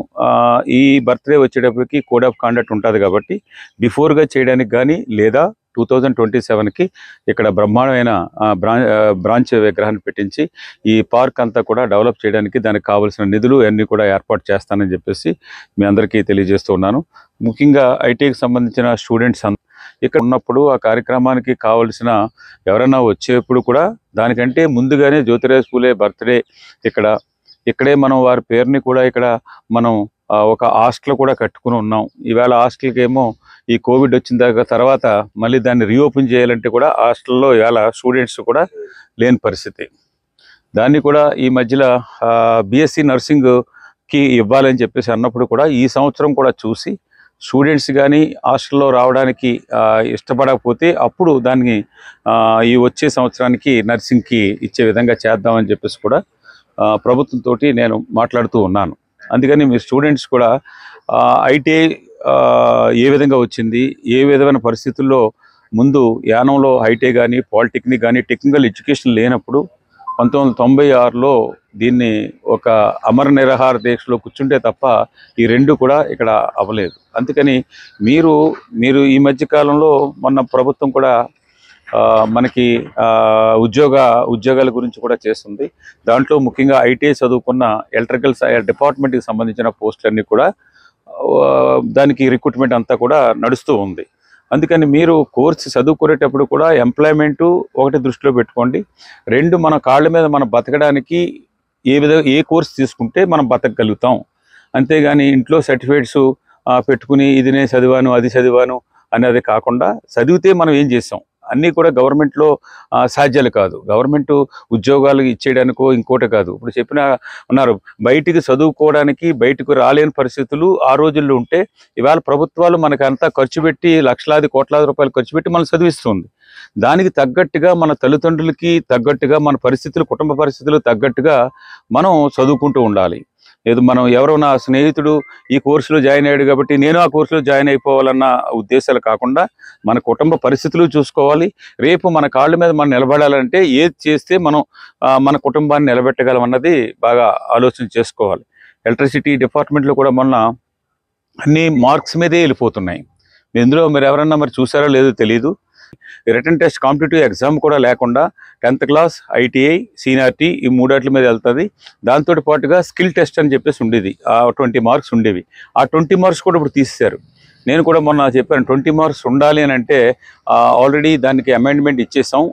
B: ఈ బర్త్డే వచ్చేటప్పటికి కోడ్ ఆఫ్ కాండక్ట్ ఉంటుంది కాబట్టి బిఫోర్గా చేయడానికి కానీ లేదా 2027కి ఇక్కడ బ్రహ్మాండమైన బ్రాంచ్ విగ్రహాన్ని పెట్టించి ఈ పార్క్ అంతా కూడా డెవలప్ చేయడానికి దానికి కావాల్సిన నిధులు అన్నీ కూడా ఏర్పాటు చేస్తానని చెప్పేసి మీ అందరికీ తెలియజేస్తూ ఉన్నాను. ముఖ్యంగా ఐటీకి సంబంధించిన స్టూడెంట్స్ ఇక్కడ ఉన్నప్పుడు ఆ కార్యక్రమానికి కావలసిన ఎవరైనా వచ్చేప్పుడు కూడా దానికంటే ముందుగానే జ్యోతిరాజ్ పూలే బర్త్డే ఇక్కడే మనం వారి పేరుని కూడా ఇక్కడ మనం ఒక హాస్టల్ కూడా కట్టుకుని ఉన్నాం. ఈవేళ హాస్టల్కి ఏమో ఈ కోవిడ్ వచ్చిన తర్వాత మళ్ళీ దాన్ని రీఓపెన్ చేయాలంటే కూడా హాస్టల్లో ఇవాళ స్టూడెంట్స్ కూడా లేని పరిస్థితి. దాన్ని కూడా ఈ మధ్యలో బీఎస్సీ నర్సింగ్కి ఇవ్వాలని చెప్పేసి అన్నప్పుడు కూడా ఈ సంవత్సరం కూడా చూసి స్టూడెంట్స్ కానీ హాస్టల్లో రావడానికి ఇష్టపడకపోతే అప్పుడు దాన్ని ఈ వచ్చే సంవత్సరానికి నర్సింగ్కి ఇచ్చే విధంగా చేద్దామని చెప్పేసి కూడా ప్రభుత్వంతో నేను మాట్లాడుతూ ఉన్నాను. అందుకని మీ స్టూడెంట్స్ కూడా ఐటీఐ ఏ విధంగా వచ్చింది, ఏ విధమైన పరిస్థితుల్లో ముందు యానంలో ఐటీఐ కానీ పాలిటెక్నిక్ కానీ టెక్నికల్ ఎడ్యుకేషన్ లేనప్పుడు 1996లో దీన్ని ఒక అమర నిరాహార దీక్షలో కూర్చుంటే తప్ప ఈ రెండు కూడా ఇక్కడ అవ్వలేదు. అందుకని మీరు ఈ మధ్యకాలంలో మొన్న ప్రభుత్వం కూడా మనకి ఉద్యోగాల గురించి కూడా చేస్తుంది. దాంట్లో ముఖ్యంగా ఐటీఐ చదువుకున్న ఎలక్ట్రికల్ డిపార్ట్మెంట్కి సంబంధించిన పోస్టులన్నీ కూడా దానికి రిక్రూట్మెంట్ అంతా కూడా నడుస్తూ ఉంది. అందుకని మీరు కోర్సు చదువుకునేటప్పుడు కూడా ఎంప్లాయ్మెంటు ఒకటి దృష్టిలో పెట్టుకోండి. రెండు, మన కాళ్ళ మీద మనం బతకడానికి ఏ కోర్సు తీసుకుంటే మనం బతకగలుగుతాం. అంతేగాని ఇంట్లో సర్టిఫికేట్స్ పెట్టుకుని ఇది నేను చదివాను అది చదివాను అనేది కాకుండా చదివితే మనం ఏం చేసాం అన్నీ కూడా గవర్నమెంట్లో సాధ్యాలు కాదు. గవర్నమెంట్ ఉద్యోగాలు ఇచ్చేయడానికో ఇంకోటి కాదు. ఇప్పుడు చెప్పిన ఉన్నారు, బయటికి చదువుకోవడానికి బయటకు రాలేని పరిస్థితులు ఆ రోజుల్లో ఉంటే ఇవాళ ప్రభుత్వాలు మనకంతా ఖర్చు పెట్టి లక్షలాది కోట్లాది రూపాయలు ఖర్చు పెట్టి మనం చదివిస్తుంది. దానికి తగ్గట్టుగా మన తల్లిదండ్రులకి తగ్గట్టుగా మన పరిస్థితులు, కుటుంబ పరిస్థితులు తగ్గట్టుగా మనం చదువుకుంటూ ఉండాలి. లేదు మనం ఎవరో నా స్నేహితుడు ఈ కోర్సులో జాయిన్ అయ్యాడు కాబట్టి నేను ఆ కోర్సులో జాయిన్ అయిపోవాలన్న ఉద్దేశాలు కాకుండా మన కుటుంబ పరిస్థితులు చూసుకోవాలి. రేపు మన కాళ్ళ మీద మనం నిలబడాలంటే ఏది చేస్తే మనం మన కుటుంబాన్ని నిలబెట్టగలం అన్నది బాగా ఆలోచన చేసుకోవాలి. ఎలక్ట్రిసిటీ డిపార్ట్మెంట్లో కూడా మొన్న అన్ని మార్క్స్ మీదే వెళ్ళిపోతున్నాయి. ఇందులో మీరు ఎవరన్నా మరి చూసారో లేదో తెలియదు. రిటర్న్ టెస్ట్ కాంపిటేటివ్ ఎగ్జామ్ కూడా లేకుండా 10th క్లాస్, ITI, సీనియారిటీ ఈ మూడాట్ల మీద వెళ్తుంది. దాంతో పాటుగా స్కిల్ టెస్ట్ అని చెప్పేసి ఉండేది, ఆ 20 మార్క్స్ ఉండేవి. ఆ 20 మార్క్స్ కూడా ఇప్పుడు తీసేశారు. నేను కూడా మొన్న చెప్పాను 20 మార్క్స్ ఉండాలి అని అంటే ఆల్రెడీ దానికి అమెండ్మెంట్ ఇచ్చేసాం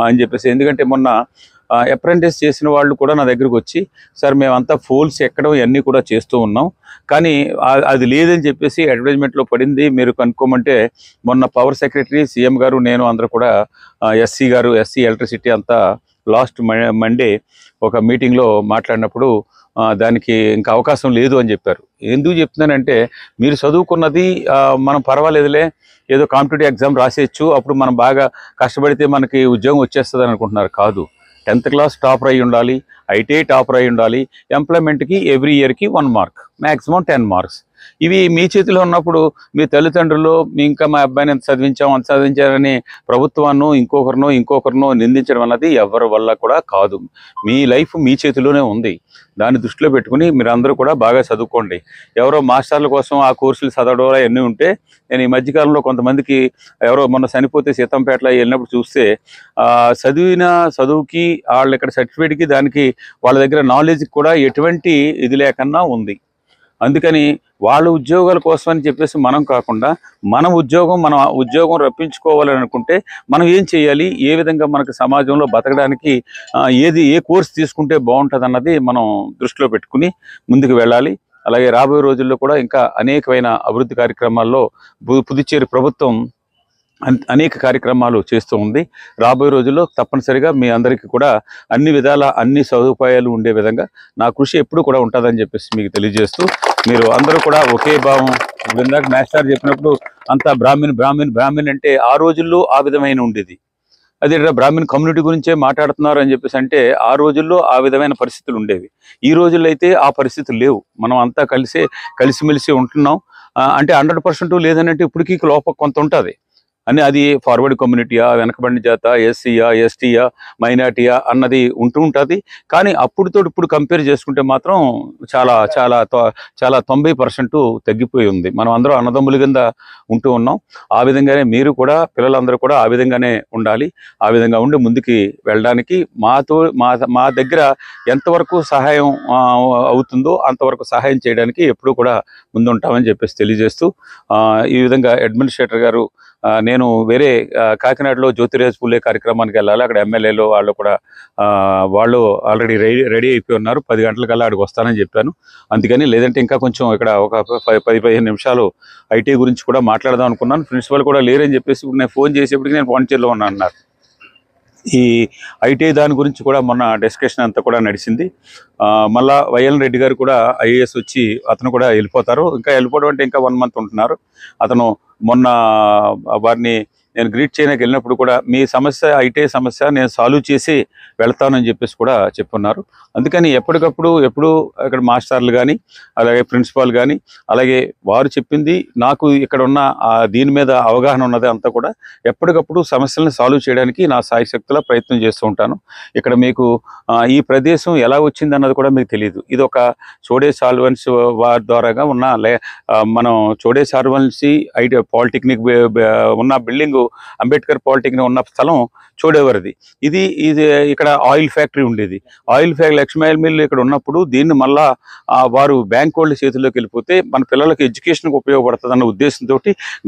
B: అని చెప్పేసి. ఎందుకంటే మొన్న అప్రెంటిస్ చేసిన వాళ్ళు కూడా నా దగ్గరకు వచ్చి, సార్ మేమంతా ఫోల్స్ ఎక్కడం ఇవన్నీ కూడా చేస్తూ ఉన్నాం, కానీ అది లేదని చెప్పేసి అడ్వర్టైజ్మెంట్లో పడింది, మీరు కనుక్కోమంటే మొన్న పవర్ సెక్రటరీ, సీఎం గారు, నేను అందరూ కూడా ఎస్సీ ఎలక్ట్రిసిటీ అంతా లాస్ట్ మండే ఒక మీటింగ్లో మాట్లాడినప్పుడు దానికి ఇంకా అవకాశం లేదు అని చెప్పారు. ఎందుకు చెప్తున్నానంటే మీరు చదువుకున్నది మనం పర్వాలేదులే, ఏదో కాంపిటేటివ్ ఎగ్జామ్ రాసేయచ్చు, అప్పుడు మనం బాగా కష్టపడితే మనకి ఉద్యోగం వచ్చేస్తుంది అనుకుంటున్నారు. కాదు, 10th క్లాస్ టాపర్ అయి ఉండాలి, ITI టాపర్ అయి ఉండాలి, ఎంప్లాయ్మెంట్కి ఎవ్రీ ఇయర్కి 1 మార్క్, మ్యాక్సిమం 10 మార్క్స్. ఇవి మీ చేతిలో ఉన్నప్పుడు మీ తల్లిదండ్రులు ఇంకా మా అబ్బాయిని ఎంత చదివించారని ప్రభుత్వాన్ని ఇంకొకరినో నిందించడం అన్నది ఎవరి వల్ల కూడా కాదు. మీ లైఫ్ మీ చేతిలోనే ఉంది. దాన్ని దృష్టిలో పెట్టుకుని మీరు అందరూ కూడా బాగా చదువుకోండి. ఎవరో మాస్టర్ల కోసం ఆ కోర్సులు చదవడం అవన్నీ ఉంటే, నేను ఈ మధ్యకాలంలో కొంతమందికి ఎవరో మొన్న చనిపోతే సీతంపేటలో వెళ్ళినప్పుడు చూస్తే చదివిన చదువుకి వాళ్ళు ఇక్కడ సర్టిఫికేట్కి దానికి వాళ్ళ దగ్గర నాలెడ్జ్కి కూడా ఎటువంటి ఇది లేకన్నా ఉంది. అందుకని వాళ్ళ ఉద్యోగాల కోసం అని చెప్పేసి మనం కాకుండా మన ఉద్యోగం రప్పించుకోవాలని అనుకుంటే మనం ఏం చేయాలి, ఏ విధంగా మనకు సమాజంలో బతకడానికి ఏ కోర్స్ తీసుకుంటే బాగుంటుంది అన్నది మనం దృష్టిలో పెట్టుకుని ముందుకు వెళ్ళాలి. అలాగే రాబోయే రోజుల్లో కూడా ఇంకా అనేకమైన అభివృద్ధి కార్యక్రమాల్లో పుదుచ్చేరి ప్రభుత్వం అనేక కార్యక్రమాలు చేస్తూ ఉంది. రాబోయే రోజుల్లో తప్పనిసరిగా మీ అందరికీ కూడా అన్ని విధాల అన్ని సదుపాయాలు ఉండే విధంగా నా కృషి ఎప్పుడు కూడా ఉంటుందని చెప్పేసి మీకు తెలియజేస్తూ, మీరు అందరూ కూడా ఒకే భావం, ఇందాక మాస్టర్ చెప్పినప్పుడు అంతా బ్రాహ్మణ్ అంటే ఆ రోజుల్లో ఆ విధమైన ఉండేది. అదే బ్రాహ్మణ్ కమ్యూనిటీ గురించే మాట్లాడుతున్నారు అని చెప్పేసి అంటే ఆ రోజుల్లో ఆ విధమైన పరిస్థితులు ఉండేవి. ఈ రోజుల్లో అయితే ఆ పరిస్థితులు లేవు. మనం అంతా కలిసిమెలిసి ఉంటున్నాం. అంటే 100% లేదని అంటే ఇప్పటికీ లోపం కొంత ఉంటుంది అని, అది ఫార్వర్డ్ కమ్యూనిటీయా, వెనకబడిన జాత, ఎస్సీయా, ఎస్టీయా, మైనార్టీయా అన్నది ఉంటుంది. కానీ అప్పుడుతో ఇప్పుడు కంపేర్ చేసుకుంటే మాత్రం చాలా 90% తగ్గిపోయి ఉంది. మనం అందరూ అన్నదమ్ముల కింద ఉంటూ ఉన్నాం. ఆ విధంగానే మీరు కూడా, పిల్లలందరూ కూడా ఆ విధంగానే ఉండాలి. ఆ విధంగా ఉండి ముందుకి వెళ్ళడానికి మా దగ్గర ఎంతవరకు సహాయం అవుతుందో అంతవరకు సహాయం చేయడానికి ఎప్పుడూ కూడా ముందుంటామని చెప్పేసి తెలియజేస్తూ, ఈ విధంగా అడ్మినిస్ట్రేటర్ గారు, నేను వేరే కాకినాడలో జ్యోతిరాజ్ పూలే కార్యక్రమానికి వెళ్ళాలి. అక్కడ ఎమ్మెల్యేలు వాళ్ళు ఆల్రెడీ రెడీ అయిపోయి ఉన్నారు. 10 గంటలకల్లా అక్కడికి వస్తానని చెప్పాను. అందుకని లేదంటే ఇంకా కొంచెం ఇక్కడ ఒక 10-15 నిమిషాలు IT గురించి కూడా మాట్లాడదాం అనుకున్నాను. ప్రిన్సిపల్ కూడా లేరని చెప్పేసి నేను ఫోన్ చేసేప్పటికి నేను పాండిచేరిలో ఉన్నాను అన్నారు. ఈ ITI దాని గురించి కూడా మొన్న డిస్కషన్ అంతా కూడా నడిచింది. మళ్ళా వైఎల్ రెడ్డి గారు కూడా IAS వచ్చి అతను కూడా వెళ్ళిపోతారు. ఇంకా వెళ్ళిపోవడం అంటే ఇంకా 1 మంత్ ఉంటున్నారు. అతను మొన్న వారిని నేను గ్రీట్ చేయడానికి వెళ్ళినప్పుడు కూడా మీ సమస్య, ITI సమస్య నేను సాల్వ్ చేసి వెళ్తానని చెప్పేసి కూడా చెప్పున్నారు. అందుకని ఎప్పటికప్పుడు ఎప్పుడు ఇక్కడ మాస్టర్లు కానీ, అలాగే ప్రిన్సిపాల్ కానీ, అలాగే వారు చెప్పింది నాకు ఇక్కడ ఉన్న దీని మీద అవగాహన ఉన్నది అంతా కూడా ఎప్పటికప్పుడు సమస్యలను సాల్వ్ చేయడానికి నా సాయశక్తులా ప్రయత్నం చేస్తూ ఉంటాను. ఇక్కడ మీకు ఈ ప్రదేశం ఎలా వచ్చింది అన్నది కూడా మీకు తెలియదు. ఇది ఒక చోడే సాల్వెన్స్ వారి ద్వారాగా ఉన్న మనం చోడే సాల్వెన్సీ పాలిటెక్నిక్ ఉన్న బిల్డింగు, అంబేద్కర్ పాలిటెక్నిక్ ఉన్న స్థలం చోడేవారిది. ఇది ఇక్కడ ఆయిల్ ఫ్యాక్టరీ ఉండేది. లక్ష్మీ ఆయిల్ మిల్ ఇక్కడ ఉన్నప్పుడు దీన్ని మళ్ళా వారు బ్యాంక్ వాళ్ళ చేతుల్లోకి వెళ్ళిపోతే మన పిల్లలకి ఎడ్యుకేషన్కి ఉపయోగపడుతుంది అన్న ఉద్దేశంతో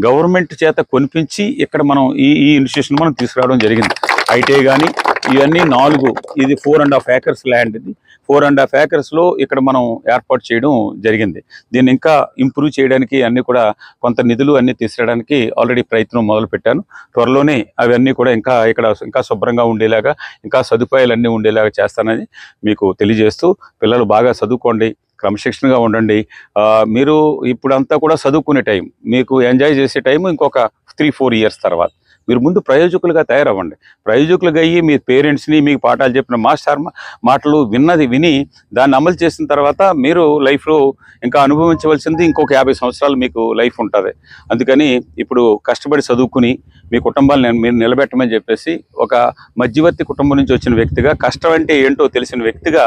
B: గవర్నమెంట్ చేత కొనిపించి ఇక్కడ మనం ఈ ఇన్స్టిట్యూషన్ మనం తీసుకురావడం జరిగింది. ITI కానీ ఇవన్నీ 4, ఇది 4.5 acres ల్యాండ్. ఇది 4.5 acresలో ఇక్కడ మనం ఏర్పాటు చేయడం జరిగింది. దీన్ని ఇంకా ఇంప్రూవ్ చేయడానికి అన్నీ కూడా కొంత నిధులు అన్నీ తీసుకురావడానికి ఆల్రెడీ ప్రయత్నం మొదలు పెట్టాను. త్వరలోనే అవన్నీ కూడా ఇక్కడ ఇంకా శుభ్రంగా ఉండేలాగా, ఇంకా సదుపాయాలన్నీ ఉండేలాగా చేస్తానని మీకు తెలియజేస్తూ, పిల్లలు బాగా చదువుకోండి, క్రమశిక్షణగా ఉండండి. మీరు ఇప్పుడంతా కూడా చదువుకునే టైం, మీకు ఎంజాయ్ చేసే టైం ఇంకొక 3-4 ఇయర్స్ తర్వాత. మీరు ముందు ప్రయోజకులుగా తయారవ్వండి. ప్రయోజకులుగా అయ్యి మీ పేరెంట్స్ని, మీకు పాఠాలు చెప్పిన మాస్టర్ మాటలు విని దాన్ని అమలు చేసిన తర్వాత మీరు లైఫ్లో ఇంకా అనుభవించవలసింది ఇంకొక 50 సంవత్సరాలు మీకు లైఫ్ ఉంటుంది. అందుకని ఇప్పుడు కష్టపడి చదువుకుని మీ కుటుంబాన్ని మీరు నిలబెట్టమని చెప్పేసి, ఒక మధ్యవర్తి కుటుంబం నుంచి వచ్చిన వ్యక్తిగా, కష్టం అంటే ఏంటో తెలిసిన వ్యక్తిగా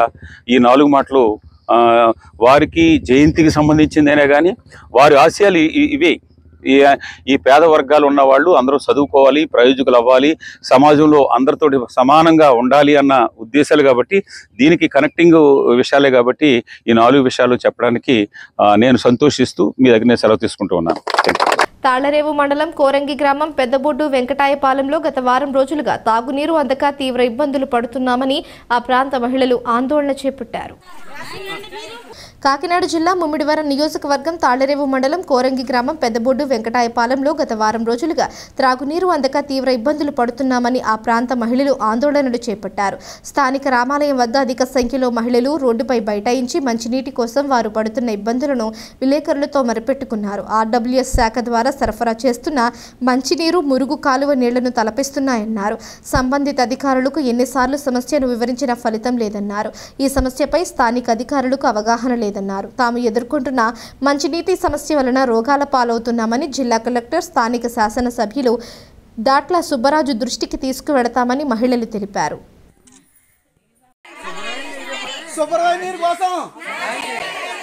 B: ఈ 4 మాటలు వారికి జయంతికి సంబంధించిందేనే కానీ వారి ఆశయాలు ఇవే. ఈ పేద వర్గాలు ఉన్న వాళ్ళు అందరూ చదువుకోవాలి, ప్రయోజకులు అవ్వాలి, సమాజంలో అందరితోటి సమానంగా ఉండాలి అన్న ఉద్దేశాలు కాబట్టి, దీనికి కనెక్టింగ్ విషయాలే కాబట్టి ఈ 4 విషయాలు చెప్పడానికి నేను సంతోషిస్తూ మీ దగ్గర నేను సెలవు తీసుకుంటూ ఉన్నాను.
A: తాళ్లరేవు మండలం కోరంగి గ్రామం పెద్దబొడ్డు వెంకటాయపాలెంలో గత వారం రోజులుగా తాగునీరు అందక తీవ్ర ఇబ్బందులు పడుతున్నామని ఆ ప్రాంత మహిళలు ఆందోళన చేపట్టారు. కాకినాడ జిల్లా ముమ్మిడివరం నియోజకవర్గం తాళ్లరేవు మండలం కోరంగి గ్రామం పెద్దబొడ్డు వెంకటాయపాలెంలో గత వారం రోజులుగా త్రాగునీరు అందక తీవ్ర ఇబ్బందులు పడుతున్నామని ఆ ప్రాంత మహిళలు ఆందోళనలు చేపట్టారు. స్థానిక రామాలయం వద్ద అధిక సంఖ్యలో మహిళలు రోడ్డుపై బైఠాయించి మంచినీటి కోసం వారు పడుతున్న ఇబ్బందులను విలేకరులతో మొరపెట్టుకున్నారు. ఆర్డబ్ల్యూఎస్ శాఖ ద్వారా సరఫరా చేస్తున్న మంచినీరు మురుగు కాలువ నీళ్లను తలపిస్తున్నాయన్నారు. సంబంధిత అధికారులకు ఎన్నిసార్లు సమస్యను వివరించిన ఫలితం లేదన్నారు. ఈ సమస్యపై స్థానిక అధికారులకు అవగాహన లేదన్నారు. తాము ఎదుర్కొంటున్న మంచినీటి సమస్య వలన రోగాల పాలవుతున్నామని జిల్లా కలెక్టర్, స్థానిక శాసనసభ్యులు దాట్ల సుబ్బరాజు దృష్టికి తీసుకువెడతామని మహిళలు తెలిపారు.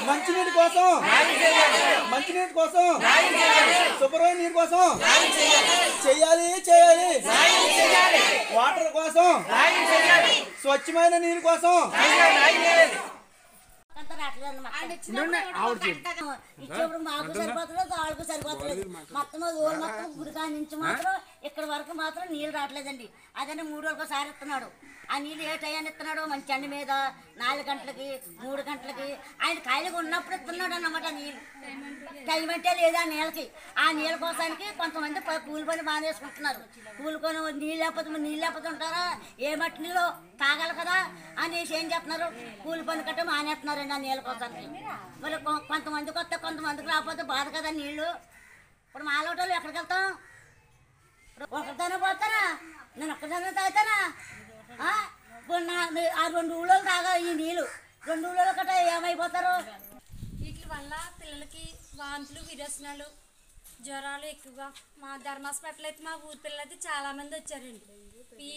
C: మంచినీటి కోసం శుభ్రమైన నీరు కోసం చేయాలి, వాటర్ కోసం, స్వచ్ఛమైన నీరు కోసం
I: ఇచ్చేప్పుడు మాకు సరిపోతలేదు, వాళ్ళకు సరిపోతలేదు. మొత్తం ఊరు మొత్తం గుడికా నుంచి మాత్రం ఇక్కడ వరకు మాత్రం నీళ్ళు రావట్లేదండి. అదని 3 రోజులకు ఒకసారి ఇస్తున్నాడు. ఆ నీళ్ళు ఏ టైంని ఇస్తున్నాడు? మంచి ఎండ మీద 4 గంటలకి 3 గంటలకి ఆయన ఖాళీగా ఉన్నప్పుడు ఇస్తున్నాడు అన్నమాట. నీళ్ళు టైం అంటే లేదా నీళ్ళకి. ఆ నీళ్ళ కోసానికి కొంతమంది కూలి పని మానేసుకుంటున్నారు. కూలికొని నీళ్ళు లేకపోతే ఉంటారా? ఏ మట్టి నీళ్ళు తాగాలి కదా అనేసి ఏం చేస్తున్నారు? కూలి పని కట్ట మానేస్తున్నారండి ఆ నీళ్ళ కోసానికి. మరి కొంతమందికి వస్తే కొంతమందికి రాకపోతే బాధ కదా నీళ్ళు. ఇప్పుడు మాలోటోళ్ళు ఎక్కడికి వెళ్తాం? ఒకరితోనే పోతారా? నేను ఒక్కదానే తాగుతానా? ఇప్పుడు ఆ 2 ఊళ్ళో తాగా ఈ నీళ్ళు 2 ఊళ్ళో కట్ట ఏమైపోతారు?
J: వీటి వల్ల పిల్లలకి వాంతులు, విరోచనాలు, జ్వరాలు ఎక్కువగా. మా ధర్మాస్పేటలో అయితే మా ఊరి పిల్లలు అయితే చాలామంది వచ్చారండి. ఈ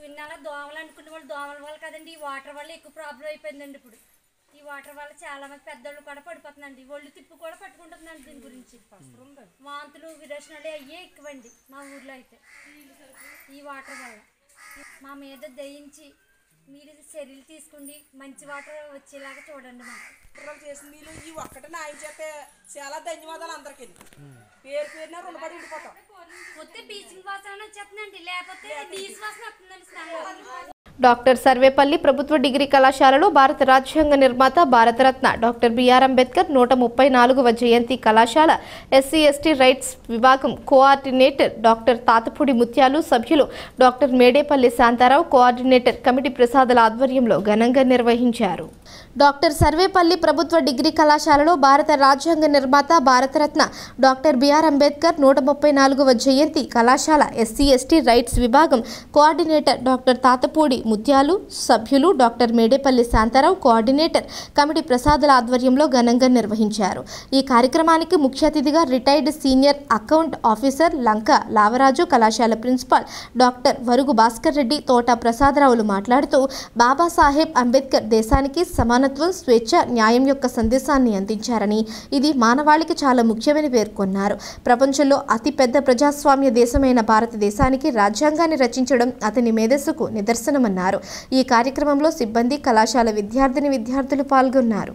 J: విన్నాళ్ళ దోమలు అనుకునే వాళ్ళు దోమల వల్ల కదండి, ఈ వాటర్ వల్ల ఎక్కువ ప్రాబ్లం అయిపోయిందండి. ఇప్పుడు ఈ వాటర్ వల్ల చాలామంది పెద్దోళ్ళు కూడా పడిపోతుందండి. ఒళ్ళు తిప్పు కూడా పట్టుకుంటుందండి. దీని గురించి వాంతులు, విరోచనాలు అయ్యే ఎక్కువండి మా ఊర్లో అయితే. ఈ వాటర్ వల్ల మా మీద దయించి మీరు చర్యలు తీసుకుండి మంచి వాటర్ వచ్చేలాగా చూడండి. మా
K: చేసిన నీళ్ళు ఈ ఒక్కటే నాయం చేస్తే చాలా ధన్యవాదాలు అందరికీ. పేరున రుణపడి ఉండిపోతాం.
J: వస్తే బీచింగ్ వాసన వచ్చేస్తుందండి, లేకపోతే నీసు వాసన వస్తుందండి.
A: డాక్టర్ సర్వేపల్లి ప్రభుత్వ డిగ్రీ కళాశాలలో భారత రాజ్యాంగ నిర్మాత, భారతరత్న డాక్టర్ బిఆర్ అంబేద్కర్ 134వ జయంతి కళాశాల SC/ST రైట్స్ విభాగం కోఆర్డినేటర్ డాక్టర్ తాతపూడి ముత్యాలు, సభ్యులు doctor Medepalli Shantarao, coordinator committee ప్రసాదుల ఆధ్వర్యంలో ఘనంగా నిర్వహించారు. డాక్టర్ సర్వేపల్లి ప్రభుత్వ డిగ్రీ కళాశాలలో భారత రాజ్యాంగ నిర్మాత, భారతరత్న డాక్టర్ బిఆర్ అంబేద్కర్ 134వ జయంతి కళాశాల SC/ST రైట్స్ విభాగం కోఆర్డినేటర్ డాక్టర్ తాతపూడి ముత్యాలు, సభ్యులు doctor Medepalli Shantarao, coordinator committee ప్రసాదుల ఆధ్వర్యంలో ఘనంగా నిర్వహించారు. ఈ కార్యక్రమానికి ముఖ్య అతిథిగా retired senior account officer Lanka Lavaraju, కళాశాల ప్రిన్సిపాల్ డాక్టర్ వరుగు భాస్కర్ రెడ్డి, తోట ప్రసాదరావులు మాట్లాడుతూ బాబాసాహెబ్ అంబేద్కర్ దేశానికి సమానత్వం, స్వేచ్ఛ, న్యాయం యొక్క సందేశాన్ని అందించారని, ఇది మానవాళికి చాలా ముఖ్యమని పేర్కొన్నారు. ప్రపంచంలో అతిపెద్ద ప్రజాస్వామ్య దేశమైన భారతదేశానికి రాజ్యాంగాన్ని రచించడం అతని మేధస్సుకు నిదర్శనమన్నారు. ఈ కార్యక్రమంలో సిబ్బంది, కళాశాల విద్యార్థులు పాల్గొన్నారు.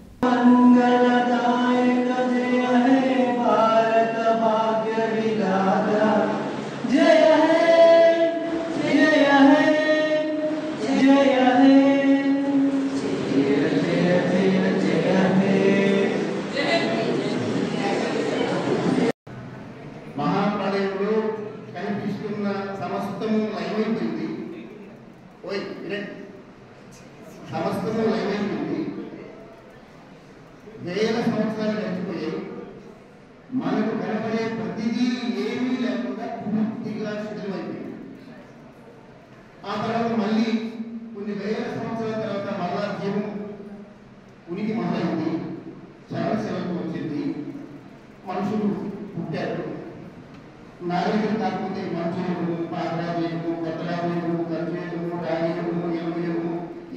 L: సమస్తము లైవైపోయింది. వేల సంవత్సరాలు గడిచిపోయాయి. మనకు కనపడే ప్రతిదీ ఏమీ లేకుండా పూర్తిగా శిథిలమైపోయింది. ఆ తర్వాత మళ్ళీ కొన్ని వేల సంవత్సరాల తర్వాత మళ్ళా జీవం ఉనికి మొదలైంది. చరణశిలకు వచ్చింది. మనుషులు పుట్టారు. నాగరికత కాకపోతే మనుషులు పాదరాజులు, కొత్తరాజులు, కర్జులు, రాజులు, ఎలుగులు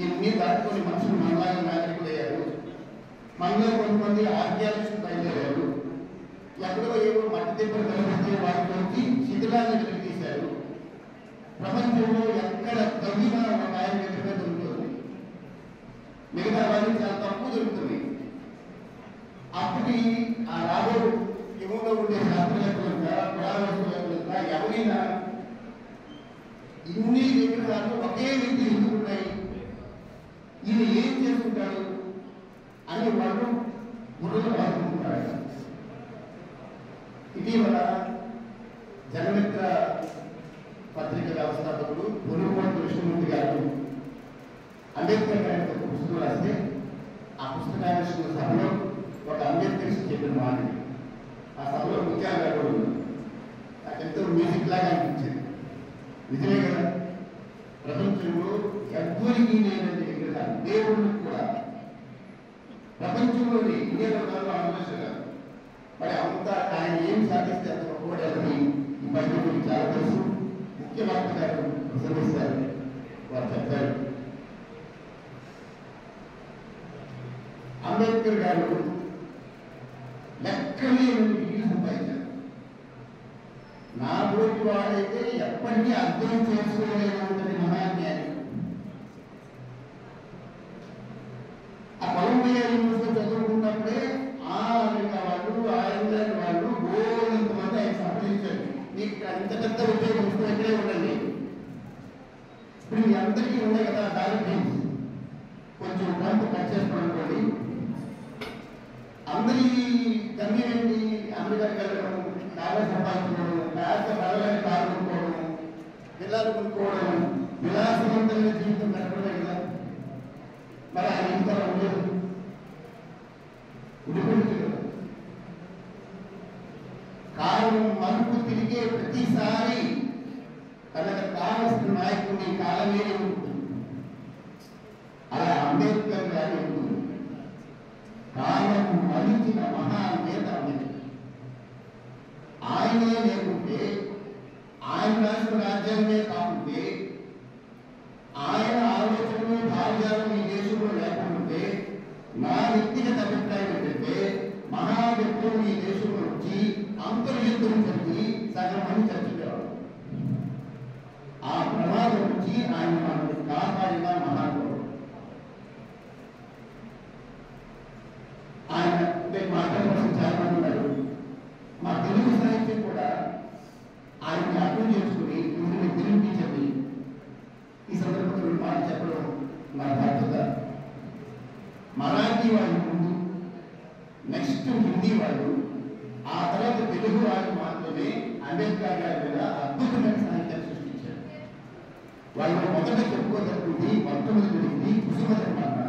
L: ఇవన్నీ దాటుకొని మనుషులు మనలాగా నాగరికులయ్యారు. మనలో కొంతమంది ఆర్కియాలజిస్టులు బయలుదేరారు. ఎక్కడో ఏవో మట్టి దెబ్బలు కనిపిస్తే వాటిలోకి శిథిలాన్ని వెలికితీశారు. ప్రపంచంలో ఎక్కడ తగ్గినా ఒక ఆయన దగ్గర దొరుకుతుంది. మిగతా వారికి చాలా తక్కువ దొరుకుతుంది. అప్పటి ఆ రాబోయే యువలో ఉండే శాస్త్రవేత్తలంతా, పురావస్తులంతా ఎవరైనా ఇన్ని విగ్రహాలు ఒకే వ్యక్తి ఎందుకున్నాయి, ఈయన ఏం చేసుకుంటాడు అని వాళ్ళు బుర్రలు రాసుకుంటున్నారు. ఇటీవల జనమిత్ర పత్రిక వ్యవస్థాపకుడు పొరుగుపాటి కృష్ణమూర్తి గారు అంబేద్కర్ గారి ఒక పుస్తకం రాస్తే ఆ పుస్తకాన్ని సభలో ఒక అంబేద్కర్ చెప్పిన మాట. ఆ సభలో ముఖ్యంగా గారు నాకెంతో మ్యూజిక్ లాగా అనిపించింది. నిజమే కదా, ప్రపంచంలో ఎవ్వరికీ లేనది విగ్రహాలు, దేవుళ్ళు కూడా ప్రపంచంలోని ఇదే రకాలు ఆలోచన. మరి అంతా ఆయన ఏం సాధిస్తే అంత గొప్పవాడని ఈ పద్ధతి చాలా తెలుసు. ముఖ్య వక్త గారు ప్రసంగిస్తారు. వారు చెప్తారు, అంబేద్కర్ గారు లెక్కలేని ఇల్లు సంపాదించారు. నా బోటి వాడైతే ఎప్పటికీ అర్థం చేసుకోలేనంతటి మహాజ్ఞాని. ఆ కొలంబియా యూనివర్సిటీ చదువుకున్నప్పుడే ఆ అమెరికా వాళ్ళు, ఆ ఇంగ్లాండ్ వాళ్ళు గోలంతమంది ఆయన సంప్రదించారు. మీకు అంత పెద్ద ఉద్యోగం వస్తే ఎక్కడే ఉండండి. ఇప్పుడు మీ అందరికీ ఉన్నాయి కదా డాలర్ కొంచెం కొంత కట్ చేసుకోండి. అందరి గమ్యం ఏంటి? అమెరికాకి వెళ్ళడం, డాలర్ సంపాదించుకోవడం, పేద బలమైన కారు కొనుక్కోవడం, పిల్లలు కొనుక్కోవడం, విలాసవంతమైన జీవితం గడపడమే కదా. మరి ఆయన ఇంకా ఉండేది ఉడిపోతుంది. కాలం మలుపు తిరిగే ప్రతిసారి తనకు కావలసిన నాయకుడిని కాలమే ఉంటుంది. అలా అంబేద్కర్ గారి ఉంటుంది. కాలం మలిచిన మహానేత అంబేద్కర్. ఆయనే లేకుంటే, ఆయన రాసిన రాజ్యాంగమే కాకుంటే, ఆయన ఆలోచనలు భావ్యాలు ఈ దేశంలో లేకుంటే, నా వ్యక్తిగత అభిప్రాయం ఏంటంటే మహావ్యక్తులు ఈ దేశంలో వచ్చి అంతర్యుద్ధం జరిగి సగం మంది చచ్చిపోయారు. ఆ ప్రమాదం నుంచి ఆయన మనకు కాపాడిన మహానుభావుడు. ఆయన మాట్లాడవలసిన చాలా మంది ఉన్నారు. మా తెలుగు సాహిత్యం కూడా ఆయన్ని అర్థం చేసుకుని ఇందులో తెలుగు టీచర్ని ఈ సందర్భంలో రెండు మాటలు చెప్పడం మన బాధ్యత. మరాఠీ వాళ్ళు ముందు, నెక్స్ట్ హిందీ వాళ్ళు, ఆ తర్వాత తెలుగు వాళ్ళు మాత్రమే అంబేద్కర్ గారి మీద అద్భుతమైన సాహిత్యాన్ని సృష్టించారు. వాళ్ళు మొదట చెప్పుకోదలుకుంది మొట్టమొదటి కుసుమ ధర్మన్న,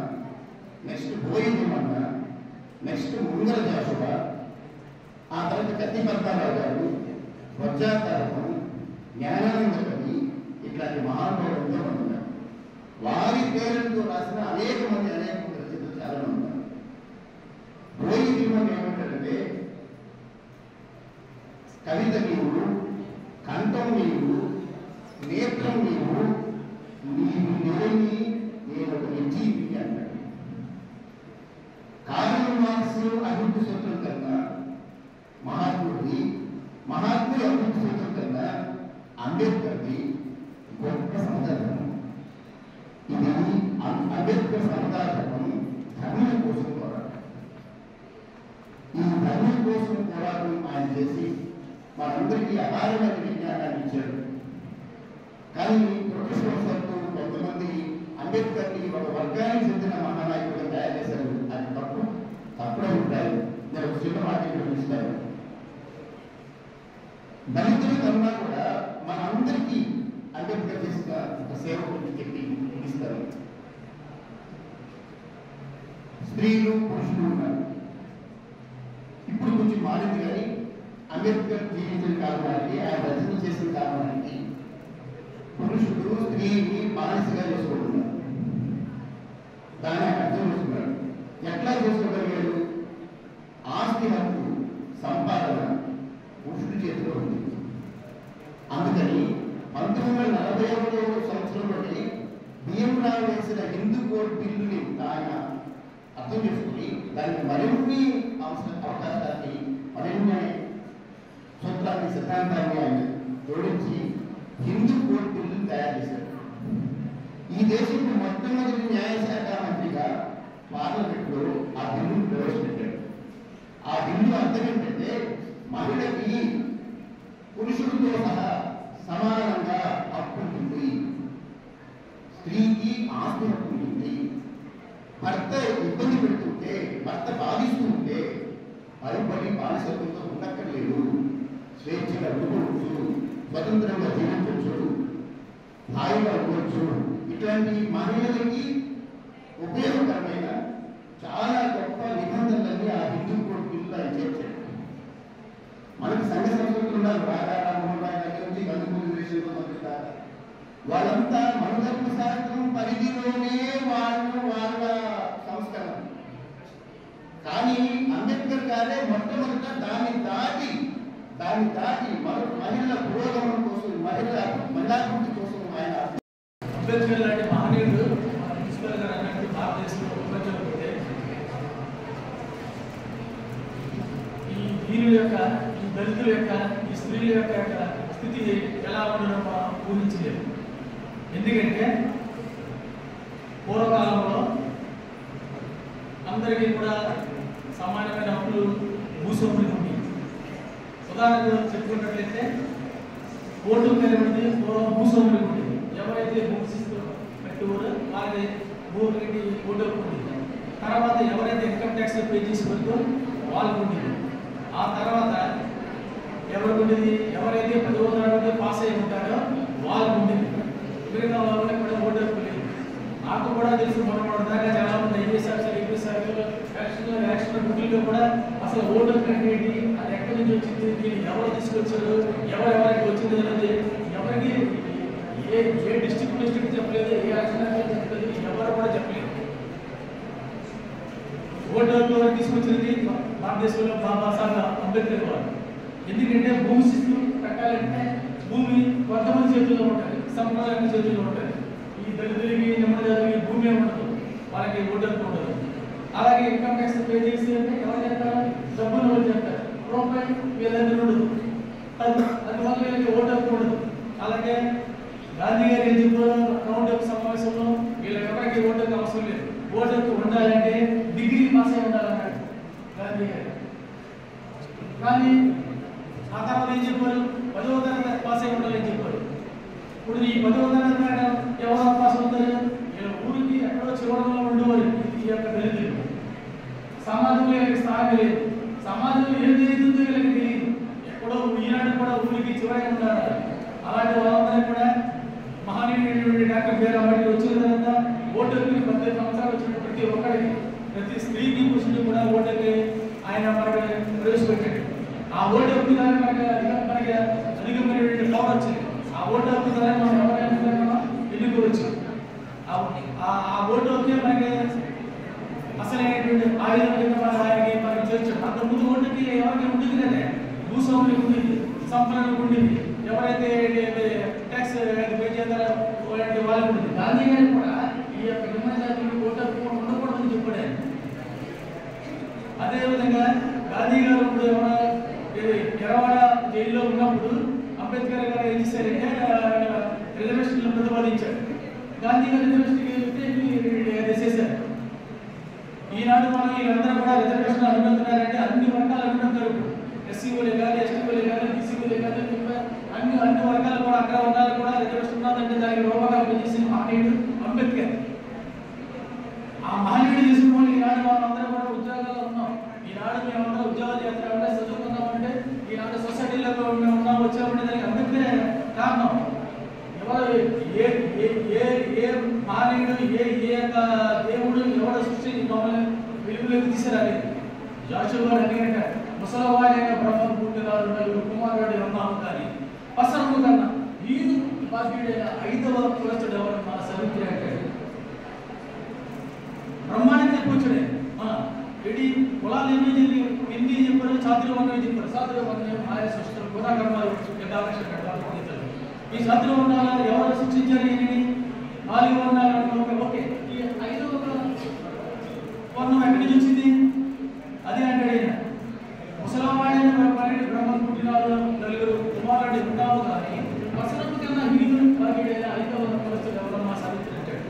L: నెక్స్ట్ బోయి ధర్మన్న, నెక్స్ట్ ముంగల జాషువా, ఆ తర్వాత కత్తి పద్మారావు గారు, వజ్రాతారకం, జ్ఞానానంద కవి, ఇట్లాంటి మహానుభావులు ఎంతో మంది ఉన్నారు. వారి పేరుతో రాసిన అనేక మంది రచయితలు చాలా మంది ఉన్నారు. బోయి ధర్మం ఏమంటారంటే కవిత నీవు, కంఠం నీవు, నేత్రం నీవు, నీవు లేని నేను ఒక జీవి అన్నాడు. కార్ల్ మార్క్స్ అభివృద్ధి సూత్రం కన్నా మహాత్ముడి, మహాత్ముడి అభివృద్ధి సూత్రం కన్నా అంబేద్కర్ది గొప్ప సందర్భం. ఇది అంబేద్కర్ సందర్భం ధర్మం కోసం పోరాటం. ఈ ధర్మం కోసం పోరాటం ఆయన చేసి మనందరికీ అపారమైన విజ్ఞానాన్ని ఇచ్చాడు. కానీ దురదృష్టవశాత్తు కొంతమంది అంబేద్కర్ని ఒక వర్గానికి చెందిన మహానాయకుడిగా తయారు చేశారు. అది తప్పు, తప్పుడు అభిప్రాయం. నేను ఒక చిన్న మాట ఇస్తాను. దళితుల కన్నా కూడా మనందరికీ అంబేద్కర్ చేసిన ఒక సేవ గురించి చెప్పి స్త్రీలు పురుషులు ఉన్నారు. ఇప్పుడు కొంచెం మారింది కానీ అంబేద్కర్ జీవించిన కారణానికి ఆయన రచన చేసిన కారణానికి పురుషుడు స్త్రీని బానిసగా చేసుకుంటున్నారు. దాన్ని అర్థం చేసుకున్నాడు. ఎట్లా చేసుకోగలిగాడు? ఆస్తి హక్కు సంపాదన పురుషుడి చేతిలో ఉంది. అందుకని 1941 సంవత్సరంలోనే భీమరావు వేసిన హిందూ కోడ్ బిల్లుని ఆయన అర్థం చేసుకుని దానికి మరిన్ని అవకాశాన్ని మరిన్ని సూత్రాన్ని సిద్ధాంతాన్ని ఆయన జోడించి హిందూ కోడ్ బిల్లుని తయారు చేశారు. ఈ దేశంలో మొట్టమొదటి న్యాయశాఖ మంత్రిగా పార్లమెంట్లో ఆ బిల్లును ప్రవేశపెట్టాడు. ఆ బిల్లు అర్థం ఏంటంటే మహిళకి పురుషుడితో సహా సమానంగా హక్కు ఉంటుంది, స్త్రీకి ఆస్తి హక్కు ఉంటుంది. భర్త ఇబ్బంది పెడుతుంటే, భర్త బాధిస్తూ ఉంటే భయపడి బానిసత్వంతో ఉండక్కర్లేదు, స్వేచ్ఛగా ఉండవచ్చు, స్వతంత్రంగా జీవించవచ్చు, హాయిగా ఉండవచ్చు. ఇట్లాంటి మహిళలకి ఉపయోగకరమైన చాలా గొప్ప నిబంధనలన్నీ ఆ హిందూ కోడ్ బిల్లు ఆయన చేర్చాడు. మనకి సంఘ సంస్కృతులు ఉన్నారు. రాజా రామ్మోహన్ రాయ్ దగ్గర నుంచి గంధమూరి విషయంలో మొదలుతారు. వాళ్ళంతా మనధర్మ శాస్త్రం పరిధిలోనే వాళ్ళ సంస్కరణ. కానీ అంబేద్కర్ గారే మొట్టమొదట దాన్ని దాటి మహిళల పురోగమనం కోసం, మహిళాభివృద్ధి కోసం ఆయన
M: అంబేద్కర్ లాంటి మహనీయుడు ప్రిన్సిపల్ గారు అన్నట్టు భారతదేశంలో ప్రపంచంలో ఈ దీనుల యొక్క, ఈ దళితుల యొక్క, ఈ స్త్రీల యొక్క స్థితి ఎలా ఉండడం ఊహించలేదు. ఎందుకంటే పూర్వకాలంలో అందరికీ కూడా సమానమైన హక్కులు భూస్వాములు ఉంది. ఉదాహరణకు చెప్పుకున్నట్లయితే ఓటు అనేది భూస్వాములు ఉండేది. ఎవరైతే భూమిస్తూ పెట్టేవారో వాళ్ళకి భూమికి ఓటు ఉండేది. తర్వాత ఎవరైతే ఇన్కమ్ ట్యాక్స్ పే చేసి పెడుతూ వాళ్ళకు ఉండేది. ఆ తర్వాత ఎవరికి ఉండేది? ఎవరైతే 10వ తరగతి పాస్ అయి ఉంటారో వాళ్ళకు ఉండేది. మిగతా వాళ్ళకి కూడా ఓటు హక్కు లేదు. నాకు కూడా తెలుసు, మొన్న దాకా చాలా మంది ఐపీఎస్ ఎలక్షన్ డ్యూటీలో కూడా అసలు ఓటు హక్కు అనేది అది ఎక్కడి నుంచి వచ్చింది, దీన్ని ఎవరు తీసుకొచ్చారు, ఎవరెవరికి వచ్చింది అనేది ఎవరికి ఏ డిస్ట్రిక్ట్ చెప్పలేదు, ఏ రాష్ట్రానికి చెప్పలేదు, ఎవరు కూడా చెప్పలేదు. ఓటు హక్కు తీసుకొచ్చింది భారతదేశంలో బాబాసాహెబ్ అంబేద్కర్ వారు. ఎందుకంటే భూమి శిస్తు కట్టాలంటే భూమి కొంతమంది చేతుల్లో ఉంటుంది, సంప్రదాయం చేతుల్లో ఉంటుంది. ఈ దళితులకి, నిమ్మజాతికి భూమి ఉండదు, వాళ్ళకి ఓటు హక్కు ఉండదు. అలాగే ఇన్కమ్ ట్యాక్స్ పే చేసి అంటే ఎవరు చెప్తారు? డబ్బులు ఎవరు చెప్తారు? రూపాయి వీళ్ళందరూ ఉండదు, అందువల్ల వీళ్ళకి ఓటు హక్కు ఉండదు. అలాగే గాంధీ గారు ఏం చెప్పారు రౌండ్ అప్ సమావేశంలో? వీళ్ళకి ఎవరికి ఓటు హక్కు అవసరం లేదు, ఓటు హక్కు ఉండాలంటే డిగ్రీ పాస్ అయి ఉండాలన్నాడు గాంధీ గారు. కానీ ఆ తర్వాత ఏం చెప్పారు? 10వ తరగతి పాస్ అయి ఉండాలని చెప్పారు. ఇప్పుడు ఈ 10వ తరగతి ఎవరో పాస్ అవుతారు? వీళ్ళ ఊరికి ఎక్కడో చివరిలో ఉండేవారు ఈ యొక్క దళితులు. సమాజంలో వీళ్ళకి స్థాయి లేదు, సమాజంలో ఏం జరుగుతుందో వీళ్ళకి తెలియదు. ఎక్కడో ఈనాడు కూడా ఊరికి చివరి ఉండాలి. అలాంటి వాళ్ళందరూ కూడా మహనీయుడైనటువంటి డాక్టర్ బిఆర్ అంబేద్కర్ వచ్చిన తర్వాత ఓటు హక్కు 18 సంవత్సరాలు వచ్చిన ప్రతి ఒక్కరికి, ప్రతి స్త్రీకి పురుషుడికి కూడా ఓటు హక్కు ఆయన మనకి ప్రవేశపెట్టాడు. ఆ ఓటు హక్కు ద్వారా మనకి అధికమైనటువంటి పవర్ వచ్చింది. ఆ ఓటు హక్కు ద్వారా మనం ఎవరైనా ఎన్నుకోవచ్చు. ఆ ఓటు హక్కే మనకి అసలైనటువంటి ఆయుధం కింద మనకి చేర్చాడు. అంతకుముందు ఓటుకి ఎవరికి ఉండేది కదా, భూస్వాములకు ఉండేది, సంపన్నులకు ఉండేది, ఎవరైతే ట్యాక్స్ పే చేస్తారో వాళ్ళకి ఉండేది. గాంధీ గారు కూడా ఈ యొక్క నిమ్మజాతికి ఓటు హక్కు ఉండకూడదని చెప్పాడు. అదేవిధంగా గాంధీ గారు ఇప్పుడు ఎరవాడ జైల్లో ఉన్నప్పుడు అంబేద్కర్ గారు ఏం చేశారంటే రిజర్వేషన్లు ప్రతిపాదించాడు. గాంధీ గారు రిజర్వేషన్ చేశారు. ఈనాడు మనం వీళ్ళందరూ కూడా రిజర్వేషన్ అనుకుంటున్నారంటే అన్ని వర్గాలు అనుకుంటారు. ఎస్సీఓలే కానీ, ఎస్టీఓలే కానీ, బీసీఓలే కానీ, అన్ని వర్గాలు కూడా అక్కడ వర్గాలు కూడా రిజర్వేషన్ ఉన్నదంటే దానికి రూపకల్పన చేసిన మహనీయుడు అంబేద్కర్. ఆ మహనీయుడు చేసిన వాళ్ళు ఈనాడు వాళ్ళందరూ కూడా ఉద్యోగాల్లో ఉన్నాం. ఈనాడు మేమందరూ ఉద్యోగాలు చేస్తున్నామంటే, చదువుకున్నామంటే, ఈనాడు సొసైటీలో మేము ఉన్నాం వచ్చామంటే దానికి అంబేద్కర్ కారణం. ఎవరు ఏ మహనీయుడు, ఏ దేవుడు ఎవరు సృష్టి తీసుకురాలేదు. జాషువా అడిగినట్ట ముసలవాడైన బ్రహ్మ పుట్టినాడు నలుగురు కుమారుడు ఉన్నాము కానీ పసరము కన్నా వీరు బాధ్యుడైన 5వ కులస్తుడు ఎవరు మన సవిత్రి అంటాడు. బ్రహ్మాండంగా కూర్చుడే ఎడి కులాలు ఎన్ని చెప్పారు, చాతులు ఉన్నవి చెప్పారు. చాతులు ఉన్నవి మాయ సృష్టి గుణకర్మాలు ఈ చాతులు వర్ణాలను ఎవరు సృష్టించారు? ఏంటి 4 వర్ణాలు. ఓకే, ఈ 5వ వర్ణం ఎక్కడి నుంచి వచ్చింది? అదే అంటాడు ఆయన. ముసలవాడైన బ్రహ్మ పుట్టినాడు నలుగురు కుమారుడు ఉన్నాము కానీ వసనము కన్నా వీరుడు బాధ్యుడైన 5వ కులస్తుడు ఎవరు మా సవిత్రి అంటాడు.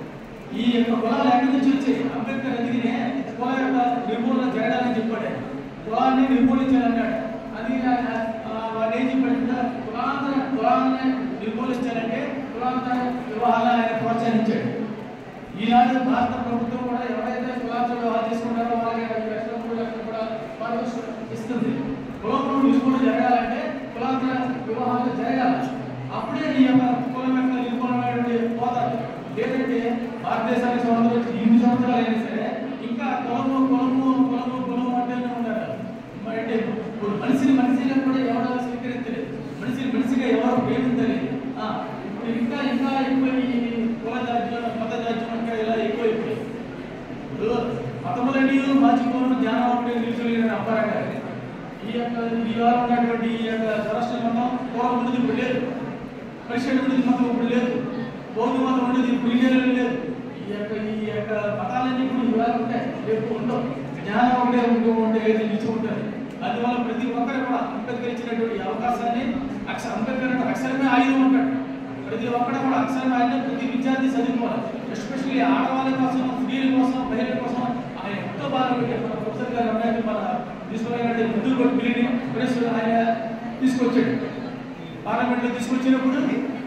M: ఈ యొక్క కులాలు ఎక్కడి నుంచి వచ్చాయి? అంబేద్కర్ ఎదిగినే కుల యొక్క నిర్మూలన జరగాలని చెప్పాడు. కులాన్ని నిర్మూలించాలన్నాడు. అది వాడు ఏం చెప్పాడంటే కులాన్ని నిర్మూలించాలంటే కులాంతర వివాహాలను ఆయన ప్రోత్సహించాడు. ఈనాడు భారత ప్రభుత్వం కూడా ఎవరైతే కులాంతర వివాహాలు తీసుకుంటారో వాళ్ళకి 5 లక్షల 3 లక్షలు కూడా పారితోషికం ఇస్తుంది. కులంలో నిర్మూలన జరగాలంటే కులాంతర వివాహాలు జరగాలి. అప్పుడే ఈ యొక్క కులం యొక్క నిర్మూలమైనటువంటి పోతారు. లేదంటే భారతదేశానికి స్వాతంత్రం వచ్చి 8 సంవత్సరాలు అయినా సరే ఇంకా కులము అంటేనే ఉన్నారు. అంటే ఇప్పుడు మనిషిగా కూడా ఎవరో స్వీకరించలేదు, మనిషిగా ఎవరు ప్రేమించలేదు. ఇప్పుడు ఇంకా ఎక్కువ ఈ కుల జాడ్యం మత జాడ్యం అంటే ఇలా ఎక్కువైపోయి ఇప్పుడు మతములన్నీ మాచికోవడం జ్ఞానం అంటే నిలిచలేని అప్పారంగా ఈ యొక్క ఇవాళ ఉన్నటువంటి ఈ యొక్క సరస్వ మతం పూర్వం ఉండేది ఇప్పుడు లేదు. క్రిస్టియన్ ఉండేది మతం ఇప్పుడు లేదు. బౌద్ధ మతం ఉండేది ఇప్పుడు ఇండియాలో లేదు. ఈ యొక్క మతాలన్నీ ఇప్పుడు ఇవాళ ఉంటాయి, రేపు ఉండవు. జ్ఞానం ఉంటే ఏది నిలిచి ఉంటుంది. అందువల్ల ప్రతి ఒక్కరు కూడా అంబేద్కర్ ఇచ్చినటువంటి అవకాశాన్ని అంబేద్కర్ అంటే అక్షరమే ఆయుధం ఉంటాడు. ప్రతి ఒక్కరు కూడా అక్షరం ఆయన ప్రతి విద్యార్థి చదువుకోవాలి. ఎస్పెషల్లీ ఆడవాళ్ళ కోసం, స్త్రీల కోసం, మహిళల కోసం ఆయన ఎంతో బాగా పెట్టారు. మన ప్రొఫెసర్ గారు అమ్మాయి మన తీసుకున్నటువంటి ముందు కొట్టి పిల్లిని ప్రెస్ ఆయన తీసుకొచ్చాడు. పార్లమెంట్లో తీసుకొచ్చినప్పుడు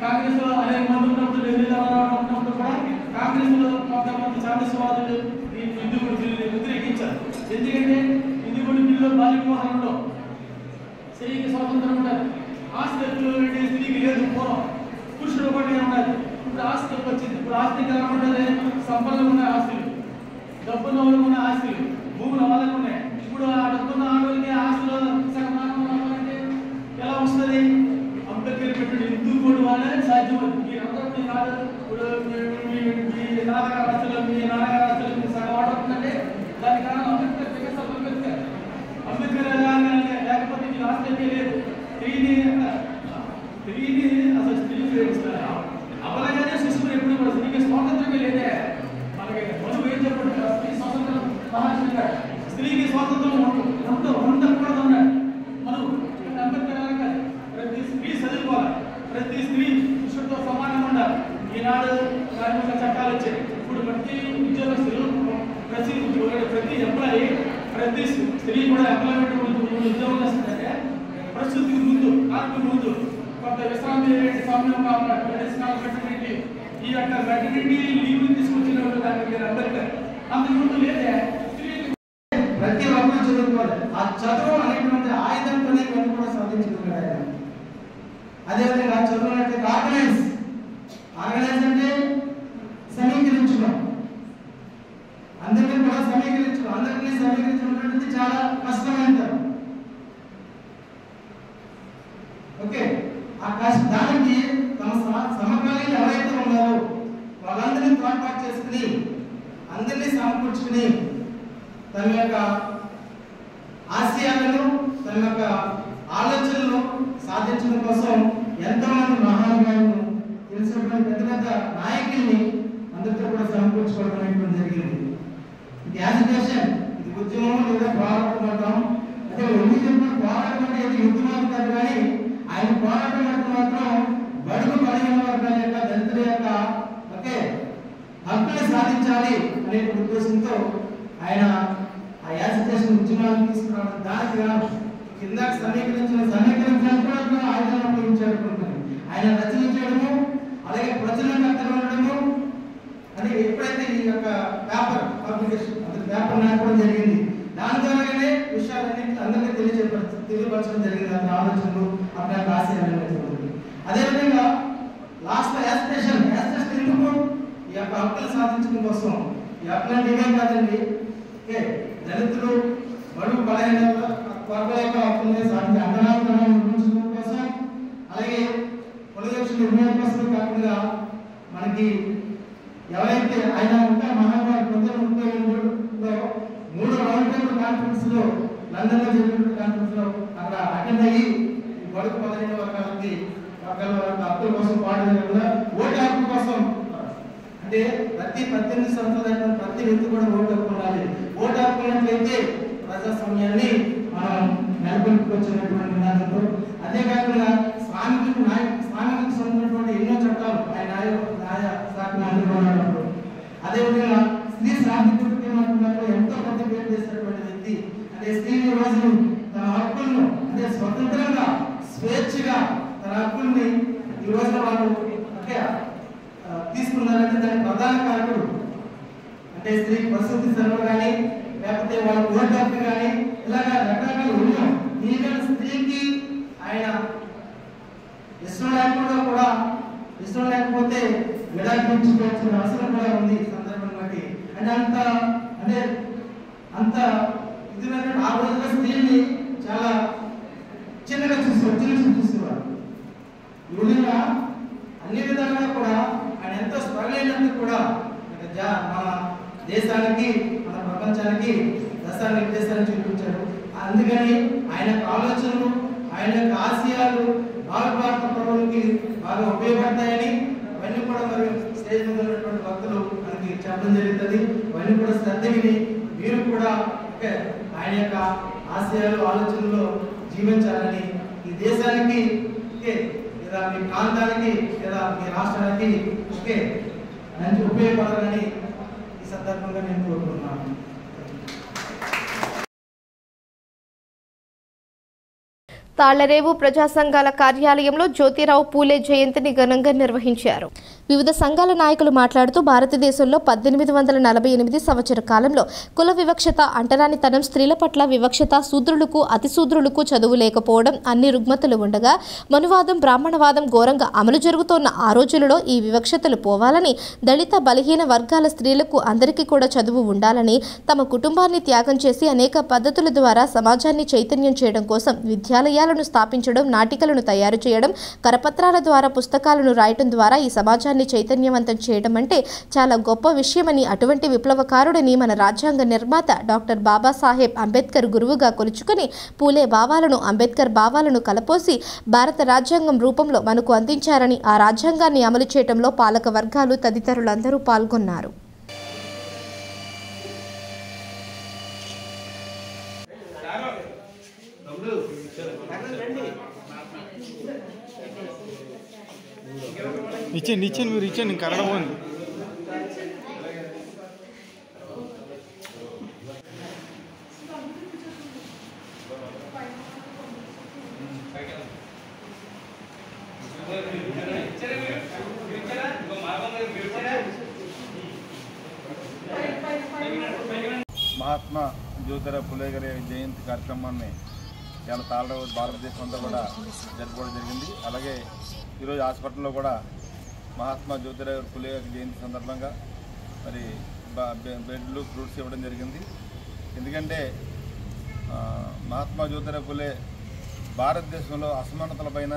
M: కాంగ్రెస్ లో అనేక మంది ఉన్నప్పుడు, ఢిల్లీలో ఉన్నప్పుడు కూడా కాంగ్రెస్ లో కొంతమంది సామ్యవాదులు ఈ హిందూ బిల్లుని వ్యతిరేకించారు. ఎందుకంటే హిందూ బిల్లులో బాల్య వివాహాలు ఉండవు, స్త్రీకి స్వాతంత్రం ఉండాలి. ఆస్తి స్త్రీకి లేదు. పూర్వం పురుషుడు ఒకటే ఉండాలి. ఇప్పుడు ఆస్తి వచ్చింది. ఇప్పుడు ఆస్తి ఎలా ఉంటుంది? సంపన్నులు ఉన్న ఆస్తులు, డబ్బున్న వాళ్ళకు ఉన్న ఆస్తులు, భూములు వాళ్ళకు ఉన్నాయి. ఇప్పుడు ఆ డబ్బున్న ఆడవాళ్ళకి ఆస్తులు సగమానం అంటే ఎలా వస్తుంది? అంబేద్కర్ పెట్టిన హిందూ కోడ్ వాళ్ళే సాధ్యమవుతుంది. మీరందరూ కాదు. ఇప్పుడు మీ నాన్నగారు ఆస్తులు, మీ నాన్నగారు ఆస్తులు సగం ఆడుతుందంటే దానికి కారణం అంబేద్కర్. అంబేద్కర్ లేకపోతే మీకు ఆస్తి లేదు. స్త్రీని అసలు స్త్రీ అవలగానే శిశువులు ఎప్పుడు కూడా స్త్రీకి స్వాతంత్రమే లేదే. మనకి మనువు ఏం చెప్పండి, స్త్రీ స్వాతంత్రం మహాశివుడు. స్త్రీకి స్వాతంత్రం ఉండకూడదు అన్నాడు మనువు. అంబేద్కర్ కాదు, ప్రతి స్త్రీ చదువుకోవాలి, ప్రతి స్త్రీ పురుషుడితో సమానంగా ఉండాలి. ఈనాడు కార్మిక చట్టాలు వచ్చాయి. ఇప్పుడు ప్రతి ఉద్యోగస్తులు, ప్రతి ఎంప్లాయీ, ప్రతి స్త్రీ కూడా ఎంప్లాయ్మెంట్ ఉద్యోగం చేస్తుందంటే ప్రస్తుతికి ముందు, కార్మిక ముందు కొంత విశ్రాంతి సమయం కావాలి. మెటర్నిటీ, ఈ యొక్క మెటర్నిటీ లీవ్ తీసుకొచ్చినప్పుడు దానికి మీరు అంబేద్కర్ అంతకుముందు లేదే. ప్రతి ఒక్కరు చదువుకోవాలి. ఆ చదువు అనేటువంటి ఆయుధంతోనే ఇవన్నీ కూడా సాధించుకున్నాడు ఆయన. అదేవిధంగా చదువున్నట్లయితే ఆర్గనైజ్ అంటే సమీకరించడం, అందరినీ కూడా సమీకరించడం. అందరినీ సమీకరించడం చాలా కష్టమైంటారు. ఓకే, ఆ దానికి తమ సమకాలీన ఎవరైతే ఉన్నారో వాళ్ళందరినీ తోడ్పాటు చేసుకుని అందరినీ సమకూర్చుకుని తన యొక్క ఆశయాలను, తన యొక్క ఆలోచనలను సాధించడం కోసం ఎంతోమంది మహానుభావులను, తెలిసినటువంటి పెద్ద పెద్ద నాయకుల్ని అందరితో కూడా సమకూర్చుకోవడం అనేటువంటి జరిగింది. ఇది యాజిటేషన్, ఇది ఉద్యమం లేదా పోరాటం అంటాం. అంటే ఎందుకు చెప్పిన పోరాటం అంటే ఇది యుద్ధం అవుతారు, కానీ ఆయన పోరాటం అంటే మాత్రం బడుగు బలహీన వర్గాల యొక్క, దళితుల యొక్క హక్కులు సాధించాలి అనే ఉద్దేశంతో ఆయన ఆ యాజిటేషన్ ఉద్యమాన్ని తీసుకురావడం. దానికి కింద సమీకరించడానికి కూడా ఆయుధాలను ఉపయోగించారు. ఆయన రచనించడము, అలాగే ప్రచురణకర్తలు ఉండడము, అంటే ఎప్పుడైతే ఈ యొక్క పేపర్ పబ్లికేషన్ పేపర్ నాటడం జరిగింది, దాని ద్వారానే విషయాలన్నీ అందరికీ తెలియపరచడం జరిగింది. అతని ఆలోచనలు, అతని యొక్క ఆశయాలు. అదేవిధంగా లాస్ట్ యాజిటేషన్ ఎందుకు? ఈ యొక్క హక్కులు సాధించడం కోసం. ఈ హక్కులు ఇవే కాదండి, దళితులు బడుగు బలహీన వర్గాల యొక్క హక్కుల్ని సాధించే అంతరాలను నిర్మించడం కోసం అలాగే పొలిటిక్స్ నిర్ణయం కోసం కాకుండా మనకి ఎవరైతే ఆయన ఇంకా మహాత్మాడు 1932లో 3వ రౌండ్ టేబుల్ కాన్ఫరెన్స్ లో లండన్ లో జరిగిన కాన్ఫరెన్స్ లో అక్కడ అటెండ్ అయ్యి బడుగు బలహీన వర్గాల హక్కుల కోసం పాటుపడకుండా ఓటు హక్కు కోసం అంటే ప్రతి 18 సంవత్సరాల ప్రతి వ్యక్తి కూడా ఓటు హక్కు ఉండాలి. ఓటు హక్కు ఉన్నట్లయితే ప్రజాస్వామ్యాన్ని మనం నెలకొల్పుకొచ్చినటువంటి నినాదంతో అంతేకాకుండా శ్రామికులకు సంబంధించినటువంటి ఎన్నో చట్టాలు ఆయన న్యాయ శాఖ మంత్రిగా ఉన్నప్పుడు అదేవిధంగా స్త్రీ శ్రామికులకి ఎంతో పెద్ద పేరు చేసినటువంటి వ్యక్తి అంటే స్త్రీ రోజు తన హక్కులను అంటే స్వతంత్రంగా స్వేచ్ఛగా తన హక్కుల్ని ఈ రోజున వాళ్ళు అంటే తీసుకున్నారంటే దానికి ప్రధాన కారకుడు అంటే స్త్రీ ప్రసూతి సెలవు కానీ లేకపోతే వాళ్ళ ఓటు హక్కు కానీ ఇలాగ రకరకాల ఉన్నాం. ఈవెన్ స్త్రీకి ఆయన ఇష్టం లేకపోతే విడాయించుకోవాల్సిన అవసరం కూడా ఉంది ఈ సందర్భం బట్టి. అంటే అంత ఇది ఆ రోజుల్లో స్త్రీని చాలా చిన్నగా చూసేవారు. ఈ విధంగా అన్ని విధాలుగా కూడా ఆయన ఎంతో స్ట్రగుల్ అయినందుకు కూడా మన దేశానికి మన ప్రపంచానికి దశానిర్దేశాన్ని చూపించారు. అందుకని ఆయన ఆలోచనలు ఆయన యొక్క ఆశయాలు భారత ప్రభుత్వానికి బాగా ఉపయోగపడతాయని అవన్నీ కూడా మరి స్టేజ్ మీద ఉన్నటువంటి భక్తులు మనకి చెప్పడం జరుగుతుంది. అవన్నీ కూడా శ్రద్ధ విని మీరు కూడా ఆయన యొక్క ఆశయాలు ఆలోచనలు జీవించాలని ఈ దేశానికి లేదా మీ ప్రాంతానికి లేదా మీ రాష్ట్రానికి మంచి ఉపయోగపడాలని ఈ సందర్భంగా నేను కోరుకుంటున్నాను.
A: తాళ్లరేవు ప్రజా సంఘాల కార్యాలయంలో జ్యోతిరావు పూలే జయంతిని ఘనంగా నిర్వహించారు. వివిధ సంఘాల నాయకులు మాట్లాడుతూ భారతదేశంలో 1848 సంవత్సర కాలంలో కుల వివక్షత, అంటరానితనం, స్త్రీల పట్ల వివక్షత, శూద్రులకు అతిశూద్రులకు చదువు లేకపోవడం అన్ని రుగ్మతులు ఉండగా మనువాదం, బ్రాహ్మణవాదం ఘోరంగా అమలు జరుగుతోన్న ఆ రోజులలో ఈ వివక్షతలు పోవాలని, దళిత బలహీన వర్గాల స్త్రీలకు అందరికీ కూడా చదువు ఉండాలని, తమ కుటుంబాన్ని త్యాగం చేసి అనేక పద్ధతుల ద్వారా సమాజాన్ని చైతన్యం చేయడం కోసం విద్యాలయాలను స్థాపించడం, నాటికలను తయారు చేయడం, కరపత్రాల ద్వారా పుస్తకాలను రాయటం ద్వారా ఈ సమాజాన్ని చైతన్యవంతం చేయడం అంటే చాలా గొప్ప విషయమని, అటువంటి విప్లవకారుడిని మన రాజ్యాంగ నిర్మాత డాక్టర్ బాబాసాహెబ్ అంబేద్కర్ గురువుగా కొలుచుకొని పూలే భావాలను, అంబేద్కర్ భావాలను కలపోసి భారత రాజ్యాంగం రూపంలో మనకు అందించారని, ఆ రాజ్యాంగాన్ని అమలు చేయడంలో పాలక వర్గాలు తదితరులందరూ పాల్గొన్నారు.
N: ఇచ్చేయండి మీరు ఇచ్చేయండి కరడపోండి.
O: మహాత్మా జ్యోతిరావు పూలే గారి జయంతి కార్యక్రమాన్ని ఇలా తాళ్లరేవు భారతదేశం అంతా కూడా జరుపుకోవడం జరిగింది. అలాగే ఈరోజు హాస్పిటల్లో కూడా మహాత్మా జ్యోతిరావు పూలే గారి జయంతి సందర్భంగా మరి బెడ్లు, ఫ్రూట్స్ ఇవ్వడం జరిగింది. ఎందుకంటే మహాత్మా జ్యోతిరావు పూలే భారతదేశంలో అసమానతలపైన,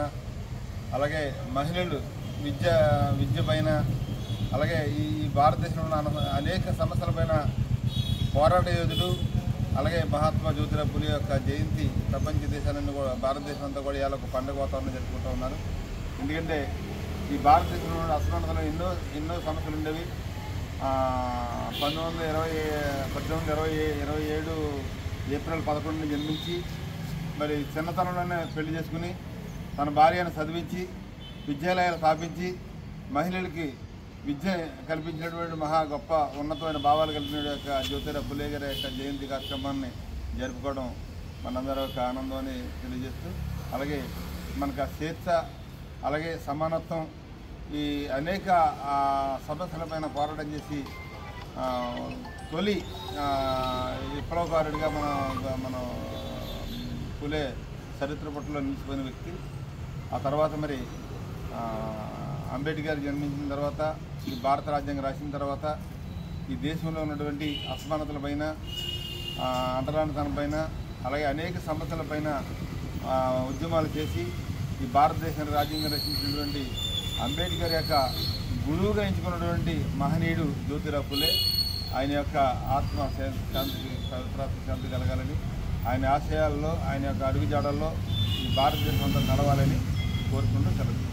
O: అలాగే మహిళలు విద్య పైన, అలాగే ఈ భారతదేశంలో అనేక సమస్యలపైన పోరాట యోధుడు. అలాగే మహాత్మా జ్యోతిరావు పూలే యొక్క జయంతి ప్రపంచ దేశాలన్నీ కూడా, భారతదేశం అంతా కూడా ఇవాళ ఒక పండుగ వాతావరణం జరుపుకుంటూ ఉన్నారు. ఎందుకంటే ఈ భారతదేశంలో అసమానతలో ఎన్నో సమస్యలు ఉండేవి. 1827 ఏప్రిల్ 11 జన్మించి మరి చిన్నతనంలోనే పెళ్లి చేసుకుని తన భార్యను చదివించి విద్యాలయాలు స్థాపించి మహిళలకి విద్య కల్పించినటువంటి మహా గొప్ప ఉన్నతమైన భావాలు కలిగిన యొక్క జ్యోతిరావు పూలే గారి యొక్క జయంతి కార్యక్రమాన్ని జరుపుకోవడం మనందరూ ఒక ఆనందం అని తెలియజేస్తూ, అలాగే మనకు ఆ స్వేచ్ఛ, అలాగే సమానత్వం, ఈ అనేక సమస్యలపైన పోరాటం చేసి తొలి విప్లవకారుడిగా మన పూలే చరిత్ర పట్టులో నిలిచిపోయిన వ్యక్తి. ఆ తర్వాత మరి అంబేద్కర్ జన్మించిన తర్వాత, ఈ భారత రాజ్యాంగం రాసిన తర్వాత ఈ దేశంలో ఉన్నటువంటి అసమానతలపైన, అంటరానితనం పైన అలాగే అనేక సమస్యలపైన ఉద్యమాలు చేసి ఈ భారతదేశాన్ని రాజ్యాంగం రచించినటువంటి అంబేద్కర్ యొక్క గురువుగా ఎంచుకున్నటువంటి మహనీయుడు జ్యోతిరావు ఫులే. ఆయన యొక్క ఆత్మ శాంతి కలగాలని, ఆయన ఆశయాల్లో, ఆయన యొక్క అడుగుజాడల్లో ఈ భారతదేశం అంతా నడవాలని కోరుకుంటూ సెలవు.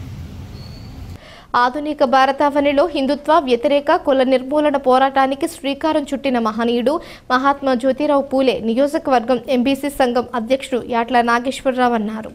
A: ఆధునిక భారతావనిలో హిందుత్వ వ్యతిరేక కుల నిర్మూలన పోరాటానికి శ్రీకారం చుట్టిన మహనీయుడు మహాత్మా జ్యోతిరావు పూలే నియోజకవర్గం ఎంబీసీ సంఘం అధ్యక్షుడు యాట్ల నాగేశ్వరరావు అన్నారు.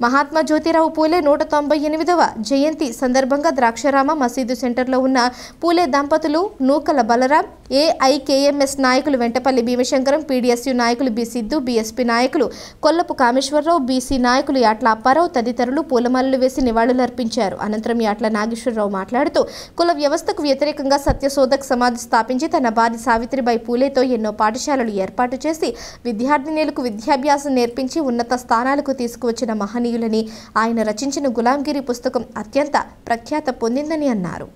A: మహాత్మా జ్యోతిరావు పూలే 198వ జయంతి సందర్భంగా ద్రాక్షారామ మసీదు సెంటర్లో ఉన్న పూలే దంపతులు నూకల బలరాం, ఏఐకేఎంఎస్ నాయకులు వెంటపల్లి భీమశంకరం, పీడీఎస్యూ నాయకులు బి సిద్ధు, బీఎస్పీ నాయకులు కొల్లపు కామేశ్వరరావు, బీసీ నాయకులు యాట్ల అప్పారావు తదితరులు పూలమాలలు వేసి నివాళులర్పించారు. అనంతరం యాట్ల నాగేశ్వరరావు మాట్లాడుతూ కుల వ్యవస్థకు వ్యతిరేకంగా సత్యశోధక్ సమాజ్ స్థాపించి తన భార్య సావిత్రిబాయి పూలేతో ఎన్నో పాఠశాలలు ఏర్పాటు చేసి విద్యార్థినులకు విద్యాభ్యాసం నేర్పించి ఉన్నత స్థానాలకు తీసుకువచ్చిన మహనీయులని ఆయన రచించిన గులాంగిరి పుస్తకం అత్యంత ప్రఖ్యాత పొందిందని అన్నారు.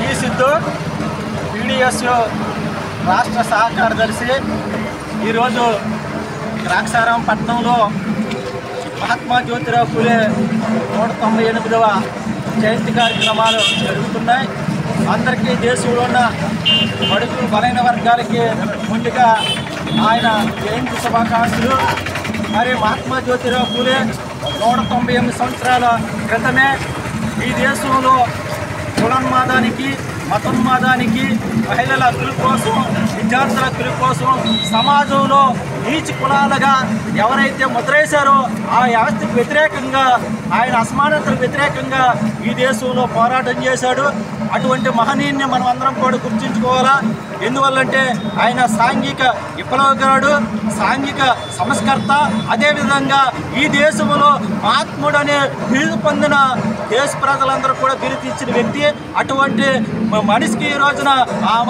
P: ఈ సిద్ధు పీడీఎస్యూ రాష్ట్ర సహ కార్యదర్శి ఈరోజు ద్రాక్షారాం పట్టణంలో మహాత్మా జ్యోతిరావు ఫులే 198వ జయంతి కార్యక్రమాలు జరుగుతున్నాయి. అందరికీ దేశంలో ఉన్న బడుగు బలైన వర్గాలకి ముందుగా ఆయన జయంతి శుభాకాంక్షలు. మరి మహాత్మా జ్యోతిరావు ఫులే 198 సంవత్సరాల క్రితమే ఈ దేశంలో కులోన్మాదానికి, మతోన్మాదానికి, మహిళల హక్కుల కోసం, విద్యార్థుల హక్కుల కోసం సమాజంలో నీచ కులాలుగా ఎవరైతే ముద్రేశారో ఆ వ్యవస్థకు వ్యతిరేకంగా, ఆయన అసమానతలకు వ్యతిరేకంగా ఈ దేశంలో పోరాటం చేశాడు. అటువంటి మహనీయుని మనం అందరం కూడా గుర్తుంచుకోవాలా. ఎందువల్లంటే ఆయన సాంఘిక విప్లవకారుడు, సాంఘిక సంస్కర్త, అదేవిధంగా ఈ దేశంలో మహాత్ముడు అనే బిరుదు పొందిన దేశ ప్రజలందరూ కూడా బిరుదిచ్చిన వ్యక్తి. అటువంటి మనిషికి ఈ రోజున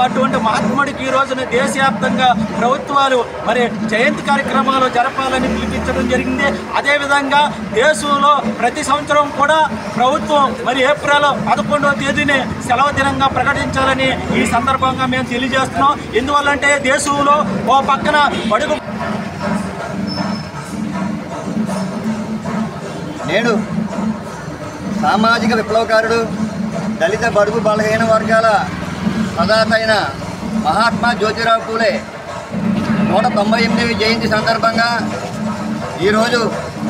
P: అటువంటి మహాత్ముడికి ఈ రోజున దేశవ్యాప్తంగా ప్రభుత్వాలు మరి జయంతి కార్యక్రమాలు జరపాలని పిలిపించడం జరిగింది. అదేవిధంగా దేశంలో ప్రతి సంవత్సరం కూడా ప్రభుత్వం మరి ఏప్రిల్ 11వ తేదీని సెలవు దినంగా ప్రకటించాలని ఈ సందర్భంగా మేము తెలియజేస్తున్నాం. ఎందువల్లంటే దేశంలో ఓ పక్కన బడుగు
Q: నేడు సామాజిక విప్లవకారుడు, దళిత బడుగు బలహీన వర్గాల ప్రదాత అయిన మహాత్మా జ్యోతిరావు పూలే 198వ జయంతి సందర్భంగా ఈరోజు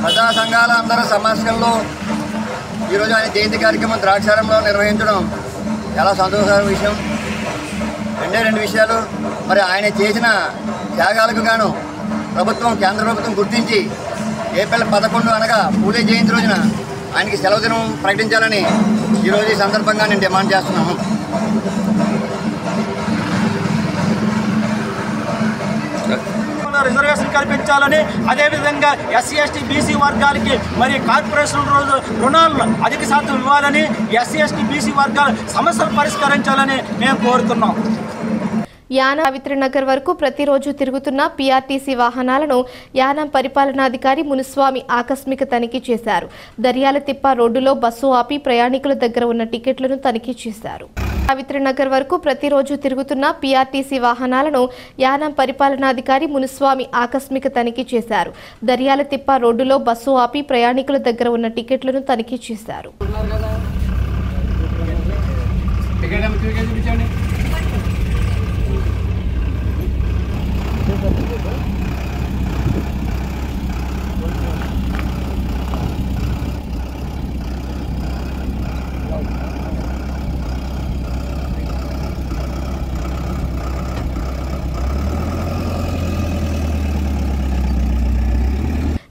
Q: ప్రజా సంఘాల అందరి సమస్యల్లో ఈరోజు ఆయన జయంతి కార్యక్రమం ద్రాక్షారంలో నిర్వహించడం చాలా సంతోషకర విషయం. రెండు విషయాలు. మరి ఆయన చేసిన త్యాగాలకు గాను కేంద్ర ప్రభుత్వం గుర్తించి ఏప్రిల్ 11 అనగా పూలే జయంతి రోజున ఆయనకి సెలవు దినం ప్రకటించాలని ఈరోజు ఈ సందర్భంగా నేను డిమాండ్ చేస్తున్నాను.
P: రిజర్వేషన్ కల్పించాలని, అదేవిధంగా ఎస్సీ ఎస్టీ బీసీ వర్గాలకి మరి కార్పొరేషన్ రుణాలను అధిక శాతం ఇవ్వాలని, ఎస్సీ ఎస్టీ బీసీ వర్గాల సమస్యలు పరిష్కరించాలని మేము కోరుతున్నాం.
A: యానం సావిత్రినగర్ వరకు ప్రతిరోజు తిరుగుతున్న పీఆర్టీసీ వాహనాలను యానం పరిపాలనాధికారి మునుస్వామి ఆకస్మిక తనిఖీ చేశారు. దర్యాలతిప్ప రోడ్డులో బస్సు ఆపి ప్రయాణికుల దగ్గర ఉన్న టికెట్లను తనిఖీ చేశారు. సావిత్రినగర్ వరకు ప్రతిరోజు తిరుగుతున్న పీఆర్టీసీ వాహనాలను యానం పరిపాలనాధికారి మునుస్వామి ఆకస్మిక తనిఖీ చేశారు. దర్యాలతిప్ప రోడ్డులో బస్సు ఆపి ప్రయాణికుల దగ్గర ఉన్న టికెట్లను తనిఖీ చేశారు.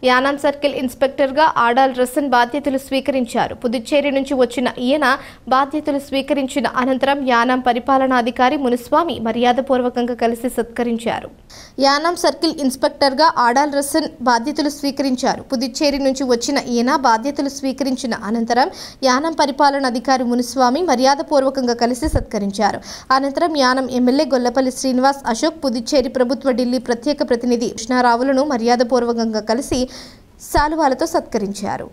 A: యానం సర్కిల్ ఇన్స్పెక్టర్గా ఆడాల్ రసన్ బాధ్యతలు స్వీకరించారు. పుదుచ్చేరి నుంచి వచ్చిన ఈయన బాధ్యతలు స్వీకరించిన అనంతరం యానం పరిపాలనాధికారి మునుస్వామి మర్యాదపూర్వకంగా కలిసి సత్కరించారు. యానం సర్కిల్ ఇన్స్పెక్టర్గా ఆడాల్ రసన్ బాధ్యతలు స్వీకరించారు. పుదుచ్చేరి నుంచి వచ్చిన ఈయన బాధ్యతలు స్వీకరించిన అనంతరం యానం పరిపాలనాధికారి మునుస్వామి మర్యాదపూర్వకంగా కలిసి సత్కరించారు. అనంతరం యానం ఎమ్మెల్యే గొల్లపల్లి శ్రీనివాస్ అశోక్, పుదుచ్చేరి ప్రభుత్వ ఢిల్లీ ప్రత్యేక ప్రతినిధి కృష్ణారావులను మర్యాదపూర్వకంగా కలిసి శాలువాలతో సత్కరించారు.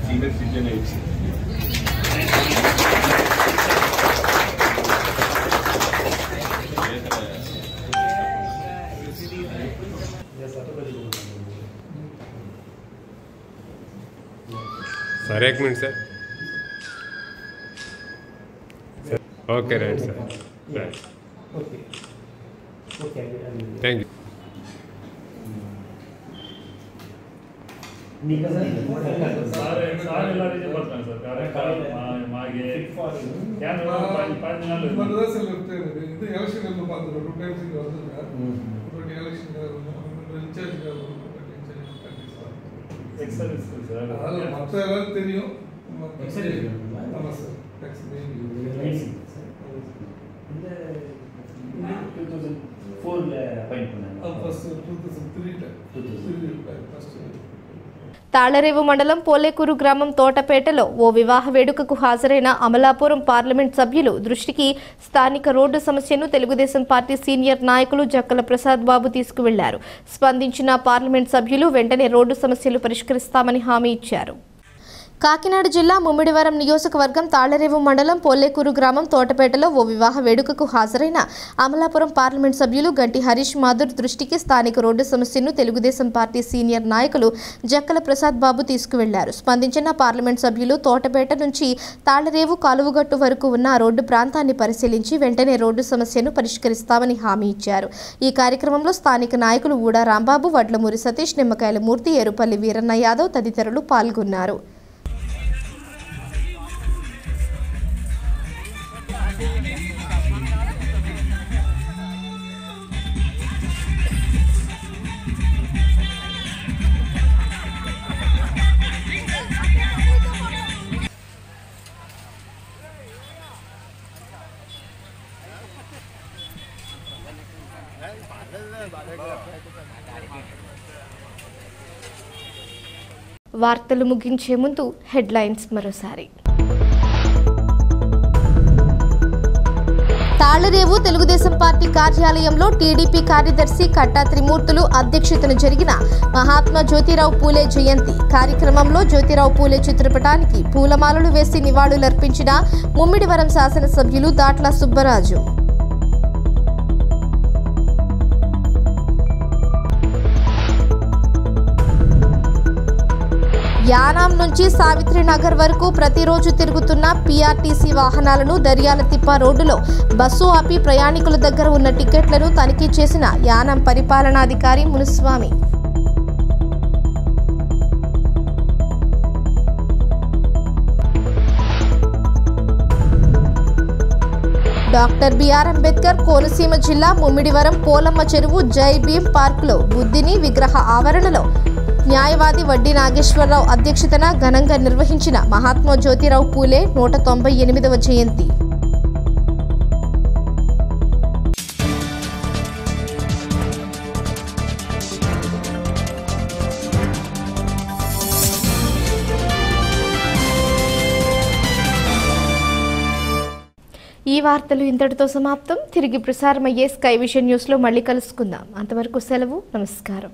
B: सीनियर सिटीजन एज
R: सर एक minute sir okay right sir right thank you
A: Thallarevu మండలం పోలేకూరు గ్రామం తోటపేటలో ఓ వివాహ వేడుకకు హాజరైన అమలాపురం పార్లమెంట్ సభ్యులు దృష్టికి స్థానిక రోడ్డు సమస్యను తెలుగుదేశం పార్టీ సీనియర్ నాయకులు జక్కల ప్రసాద్ బాబు తీసుకువెళ్లారు. స్పందించిన పార్లమెంట్ సభ్యులు వెంటనే రోడ్డు సమస్యలు పరిష్కరిస్తామని హామీ ఇచ్చారు. కాకినాడ జిల్లా ముమ్మిడివరం నియోజకవర్గం తాళ్లరేవు మండలం పోలేకూరు గ్రామం తోటపేటలో ఓ వివాహ వేడుకకు హాజరైన అమలాపురం పార్లమెంట్ సభ్యులు గంటి హరీష్ మాధుర్ దృష్టికి స్థానిక రోడ్డు సమస్యను తెలుగుదేశం పార్టీ సీనియర్ నాయకులు జక్కల ప్రసాద్ బాబు తీసుకువెళ్లారు. స్పందించిన పార్లమెంట్ సభ్యులు తోటపేట నుంచి తాళ్లరేవు కాలువగట్టు వరకు ఉన్న రోడ్డు ప్రాంతాన్ని పరిశీలించి వెంటనే రోడ్డు సమస్యను పరిష్కరిస్తామని హామీ ఇచ్చారు. ఈ కార్యక్రమంలో స్థానిక నాయకులు ఊడా రాంబాబు, వడ్లమూరి సతీష్, నిమ్మకాయల మూర్తి, ఎరుపల్లి వీరన్న యాదవ్ తదితరులు పాల్గొన్నారు. వార్తలు ముగించే ముందు హెడ్లైన్స్ మరోసారి. తాళ్లరేవు తెలుగుదేశం పార్టీ కార్యాలయంలో టీడీపీ కార్యదర్శి కట్టా త్రిమూర్తులు అధ్యక్షతన జరిగిన మహాత్మా జ్యోతిరావు పూలే జయంతి కార్యక్రమంలో జ్యోతిరావు పూలే చిత్రపటానికి పూలమాలలు వేసి నివాళులర్పించిన ముమ్మిడివరం శాసనసభ్యులు దాట్ల సుబ్బరాజు. యానాం నుంచి సావిత్రినగర్ వరకు ప్రతిరోజు తిరుగుతున్న పీఆర్టీసీ వాహనాలను దర్యాలతిప్ప రోడ్డులో బస్సు ఆపి ప్రయాణికుల దగ్గర ఉన్న టికెట్లను తనిఖీ చేసిన యానాం పరిపాలనాధికారి మునుస్వామి. డాక్టర్ బిఆర్ అంబేద్కర్ కోనసీమ జిల్లా ముమ్మిడివరం పోలమ్మ చెరువు జై భీమ్ పార్కులో బుద్ధిని విగ్రహ ఆవరణలో న్యాయవాది వడ్డీ నాగేశ్వరరావు అధ్యక్షతన ఘనంగా నిర్వహించిన మహాత్మా జ్యోతిరావు పూలే 198వ జయంతి. ఈ వార్తలు ఇంతటితో సమాప్తం. తిరిగి ప్రసారమయ్యే స్కై విజన్ న్యూస్లో మళ్ళీ కలుసుకుందాం. అంతవరకు సెలవు. నమస్కారం.